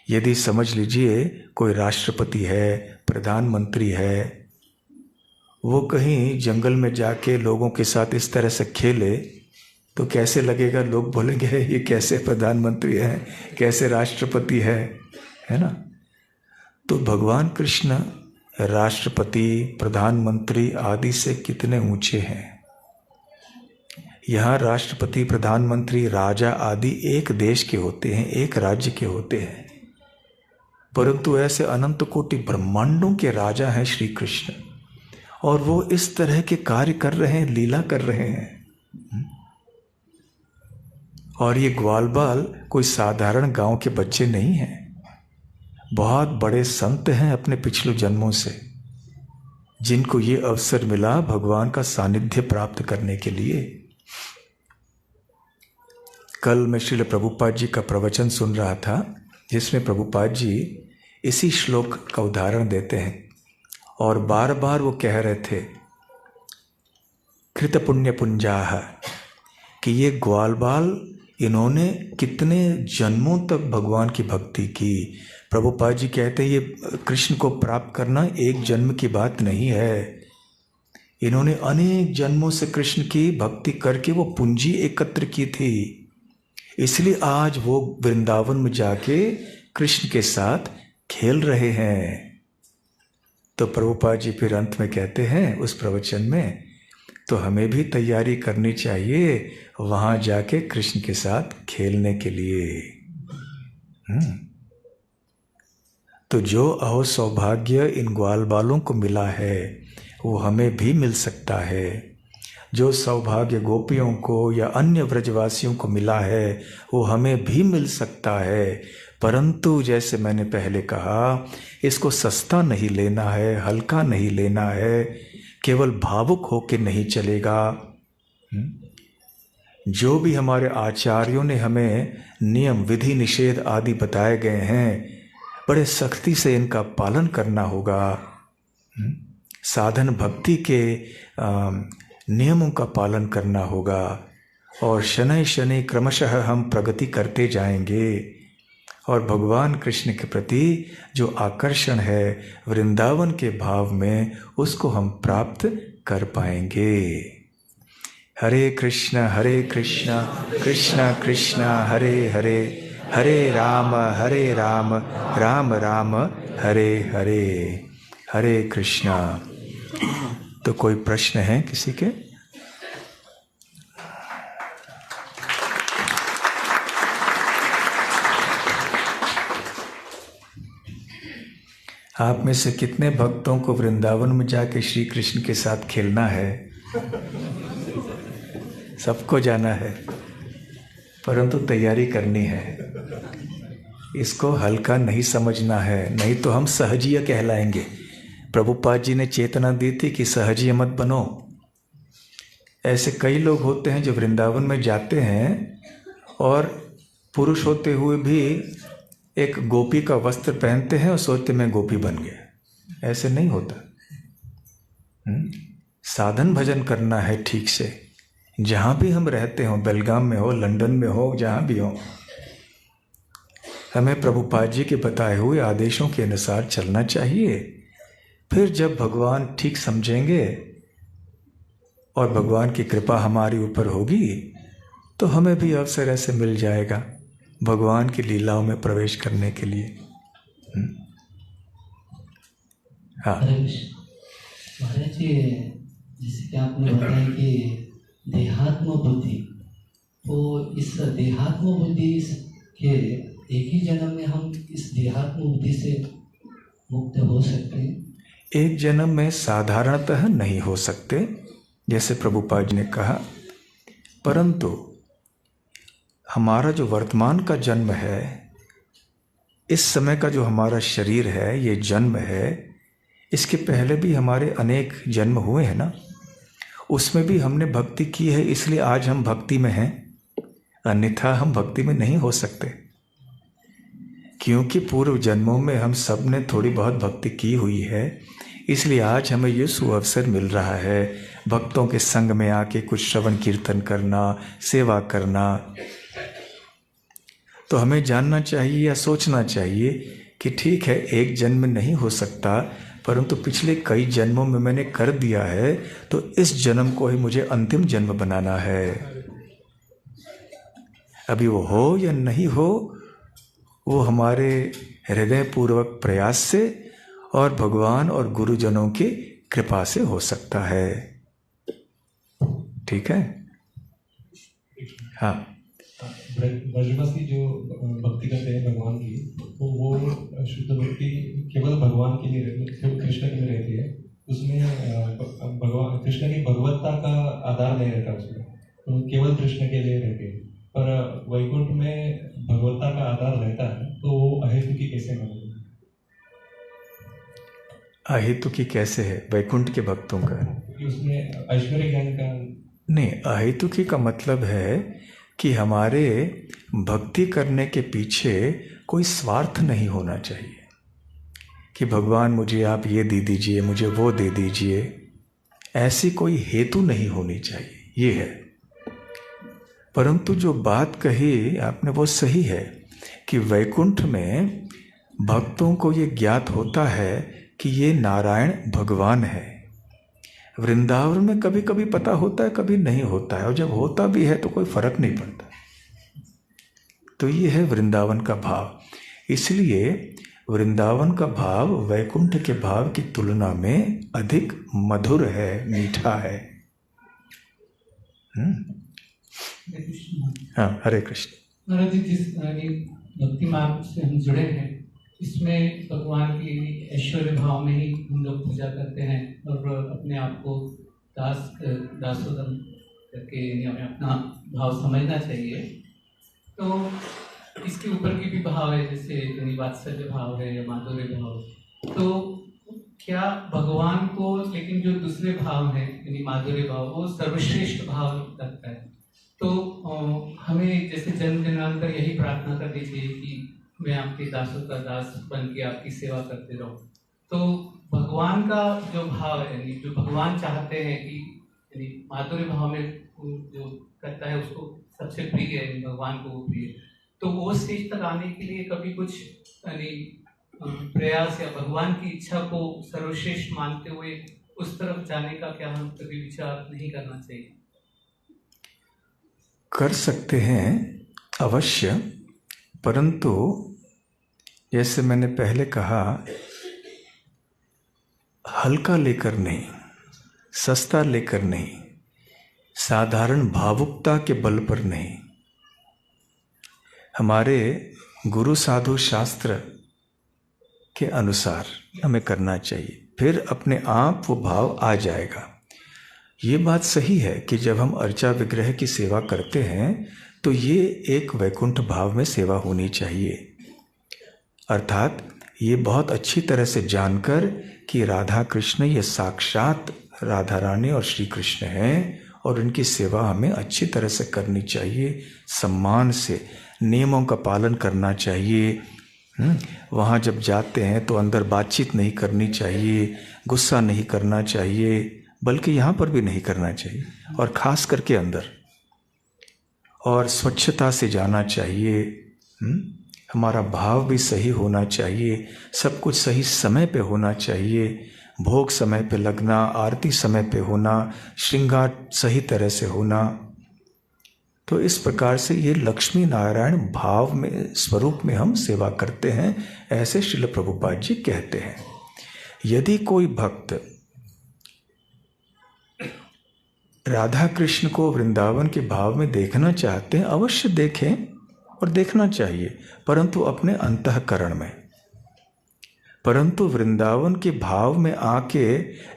[SPEAKER 1] यदि समझ लीजिए कोई राष्ट्रपति है, प्रधानमंत्री है, वो कहीं जंगल में जाके लोगों के साथ इस तरह से खेले तो कैसे लगेगा? लोग बोलेंगे ये कैसे प्रधानमंत्री है, कैसे राष्ट्रपति है ना। तो भगवान कृष्ण राष्ट्रपति, प्रधानमंत्री आदि से कितने ऊंचे हैं। यहाँ राष्ट्रपति, प्रधानमंत्री, राजा आदि एक देश के होते हैं, एक राज्य के होते हैं, परंतु ऐसे अनंत कोटि ब्रह्मांडों के राजा हैं श्री कृष्ण, और वो इस तरह के कार्य कर रहे हैं, लीला कर रहे हैं। और ये ग्वाल बाल कोई साधारण गांव के बच्चे नहीं हैं, बहुत बड़े संत हैं अपने पिछले जन्मों से, जिनको ये अवसर मिला भगवान का सानिध्य प्राप्त करने के लिए। कल मैं श्रील प्रभुपाद जी का प्रवचन सुन रहा था, जिसमें प्रभुपाद जी इसी श्लोक का उदाहरण देते हैं और बार बार वो कह रहे थे कृत पुण्य पुंजाह, कि ये ग्वाल बाल इन्होंने कितने जन्मों तक भगवान की भक्ति की। प्रभुपाद जी कहते हैं ये कृष्ण को प्राप्त करना एक जन्म की बात नहीं है, इन्होंने अनेक जन्मों से कृष्ण की भक्ति करके वो पूंजी एकत्र की थी, इसलिए आज वो वृंदावन में जाके कृष्ण के साथ खेल रहे हैं। तो प्रभुपाद जी फिर अंत में कहते हैं उस प्रवचन में, तो हमें भी तैयारी करनी चाहिए वहाँ जाके कृष्ण के साथ खेलने के लिए। तो जो अहो सौभाग्य इन ग्वाल बालों को मिला है वो हमें भी मिल सकता है। जो सौभाग्य गोपियों को या अन्य व्रजवासियों को मिला है वो हमें भी मिल सकता है, परंतु जैसे मैंने पहले कहा, इसको सस्ता नहीं लेना है, हल्का नहीं लेना है, केवल भावुक होकर नहीं चलेगा। जो भी हमारे आचार्यों ने हमें नियम विधि निषेध आदि बताए गए हैं, बड़े सख्ती से इनका पालन करना होगा। साधन भक्ति के नियमों का पालन करना होगा और शनै शनै क्रमशः हम प्रगति करते जाएंगे और भगवान कृष्ण के प्रति जो आकर्षण है वृंदावन के भाव में, उसको हम प्राप्त कर पाएंगे। हरे कृष्ण कृष्ण कृष्ण हरे हरे, हरे राम राम राम हरे हरे। हरे कृष्णा। तो कोई प्रश्न है किसी के? आप में से कितने भक्तों को वृंदावन में जाके श्री कृष्ण के साथ खेलना है? सबको जाना है, परंतु तैयारी करनी है। इसको हल्का नहीं समझना है, नहीं तो हम सहजीय कहलाएंगे। प्रभुपाद जी ने चेतना दी थी कि सहजीय मत बनो। ऐसे कई लोग होते हैं जो वृंदावन में जाते हैं और पुरुष होते हुए भी एक गोपी का वस्त्र पहनते हैं और सोचते मैं गोपी बन गया। ऐसे नहीं होता। साधन भजन करना है ठीक से। जहाँ भी हम रहते हो, बेलगाम में हो, लंदन में हो, जहाँ भी हो, हमें प्रभुपाद जी के बताए हुए आदेशों के अनुसार चलना चाहिए। फिर जब भगवान ठीक समझेंगे और भगवान की कृपा हमारी ऊपर होगी तो हमें भी अवसर ऐसे मिल जाएगा भगवान की लीलाओं में प्रवेश करने के लिए। हाँ
[SPEAKER 2] महाराज जी, जैसे कि आपने बताया कि देहात्म बुद्धि, तो इस देहात्म बुद्धि के एक ही जन्म में हम इस देहात्म बुद्धि से मुक्त हो सकते हैं?
[SPEAKER 1] एक जन्म में साधारणतः नहीं हो सकते, जैसे प्रभुपाद जी ने कहा, परंतु हमारा जो वर्तमान का जन्म है, इस समय का जो हमारा शरीर है, ये जन्म है, इसके पहले भी हमारे अनेक जन्म हुए हैं ना, उसमें भी हमने भक्ति की है, इसलिए आज हम भक्ति में हैं, अन्यथा हम भक्ति में नहीं हो सकते। क्योंकि पूर्व जन्मों में हम सब ने थोड़ी बहुत भक्ति की हुई है, इसलिए आज हमें ये सुअवसर मिल रहा है भक्तों के संग में आके कुछ श्रवण कीर्तन करना, सेवा करना। तो हमें जानना चाहिए या सोचना चाहिए कि ठीक है, एक जन्म नहीं हो सकता, परंतु पिछले कई जन्मों में मैंने कर दिया है, तो इस जन्म को ही मुझे अंतिम जन्म बनाना है। अभी वो हो या नहीं हो, वो हमारे हृदयपूर्वक प्रयास से और भगवान और गुरुजनों की कृपा से हो सकता है। ठीक है? हाँ।
[SPEAKER 3] ब्रजवासी जो भक्ति करते हैं भगवान की, तो वो शुद्ध भक्ति केवल भगवान के लिए, कृष्ण के लिए रहती है। उसमें भगवान कृष्ण की भगवत्ता का आधार नहीं रहता, उसमें तो केवल कृष्ण के लिए रहती है। पर वैकुंठ में भगवत्ता का आधार रहता है, तो वो अहेतुकी कैसे मानेंगे?
[SPEAKER 1] अहेतुकी कैसे है वैकुंठ के भक्तों का?
[SPEAKER 3] उसमें ऐश्वर्य ज्ञान का
[SPEAKER 1] नहीं, अहेतुकी का मतलब है कि हमारे भक्ति करने के पीछे कोई स्वार्थ नहीं होना चाहिए कि भगवान मुझे आप ये दे दीजिए, मुझे वो दे दीजिए, ऐसी कोई हेतु नहीं होनी चाहिए, ये है। परंतु जो बात कही आपने वो सही है कि वैकुंठ में भक्तों को ये ज्ञात होता है कि ये नारायण भगवान है। वृंदावन में कभी कभी पता होता है, कभी नहीं होता है, और जब होता भी है तो कोई फर्क नहीं पड़ता। तो ये है वृंदावन का भाव। इसलिए वृंदावन का भाव वैकुंठ के भाव की तुलना में अधिक मधुर है, मीठा है। हाँ, हरे कृष्ण।
[SPEAKER 2] महाराज जी, जिस भक्ति मार्ग से हम जुड़े हैं, इसमें भगवान की ऐश्वर्य भाव में ही हम लोग पूजा करते हैं और अपने आप को दासोदम करके हमें अपना भाव समझना चाहिए। तो इसके ऊपर की भी भाव है, जैसे वात्सल्य भाव है या माधुर्य भाव। तो क्या भगवान को, लेकिन जो दूसरे भाव हैं यानी माधुर्य भाव, वो सर्वश्रेष्ठ भाव लगता है। तो हमें जैसे जन्म जन्मांतर यही प्रार्थना करनी चाहिए कि मैं आपके दासों का दास बन के आपकी सेवा करते रहूं। तो भगवान का जो भाव है, यानी जो भगवान चाहते हैं कि यानी माधुर्य भाव में जो करता है उसको सबसे प्रिय है, भगवान को वो प्रिय। तो वो स्टेज तक आने के लिए कभी कुछ यानी प्रयास या भगवान की इच्छा को सर्वश्रेष्ठ मानते हुए उस तरफ जाने का क्या हम कभी विचार नहीं करना चाहिए?
[SPEAKER 1] कर सकते हैं अवश्य, परंतु जैसे मैंने पहले कहा, हल्का लेकर नहीं, सस्ता लेकर नहीं, साधारण भावुकता के बल पर नहीं। हमारे गुरु साधु शास्त्र के अनुसार हमें करना चाहिए, फिर अपने आप वो भाव आ जाएगा। ये बात सही है कि जब हम अर्चा विग्रह की सेवा करते हैं तो ये एक वैकुंठ भाव में सेवा होनी चाहिए। अर्थात ये बहुत अच्छी तरह से जानकर कि राधा कृष्ण ये साक्षात राधा रानी और श्री कृष्ण हैं और इनकी सेवा हमें अच्छी तरह से करनी चाहिए, सम्मान से, नियमों का पालन करना चाहिए। वहाँ जब जाते हैं तो अंदर बातचीत नहीं करनी चाहिए, गुस्सा नहीं करना चाहिए, बल्कि यहाँ पर भी नहीं करना चाहिए, और ख़ास करके अंदर, और स्वच्छता से जाना चाहिए। हमारा भाव भी सही होना चाहिए, सब कुछ सही समय पे होना चाहिए, भोग समय पे लगना, आरती समय पे होना, श्रृंगार सही तरह से होना। तो इस प्रकार से ये लक्ष्मी नारायण भाव में, स्वरूप में हम सेवा करते हैं, ऐसे श्रील प्रभुपाद जी कहते हैं। यदि कोई भक्त राधा कृष्ण को वृंदावन के भाव में देखना चाहते हैं, अवश्य देखें और देखना चाहिए, परंतु अपने अंतःकरण में। परंतु वृंदावन के भाव में आके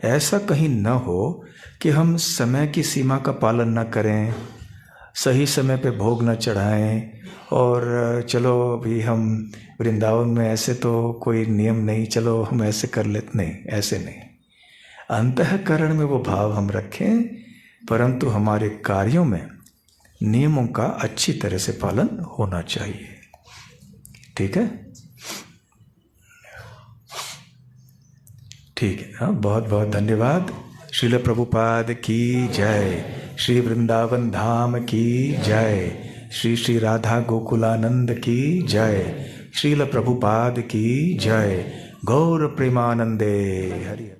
[SPEAKER 1] ऐसा कहीं न हो कि हम समय की सीमा का पालन न करें, सही समय पे भोग न चढ़ाएं, और चलो अभी हम वृंदावन में ऐसे तो कोई नियम नहीं, चलो हम ऐसे कर लेते, नहीं, ऐसे नहीं। अंतःकरण में वो भाव हम रखें, परंतु हमारे कार्यों में नियमों का अच्छी तरह से पालन होना चाहिए। ठीक है? ठीक है। हाँ, बहुत बहुत धन्यवाद। श्रील प्रभुपाद की जय, श्री वृंदावन धाम की जय, श्री श्री राधा गोकुलानंद की जय, श्रील प्रभुपाद की जय। गौर प्रेमानंदे हरि।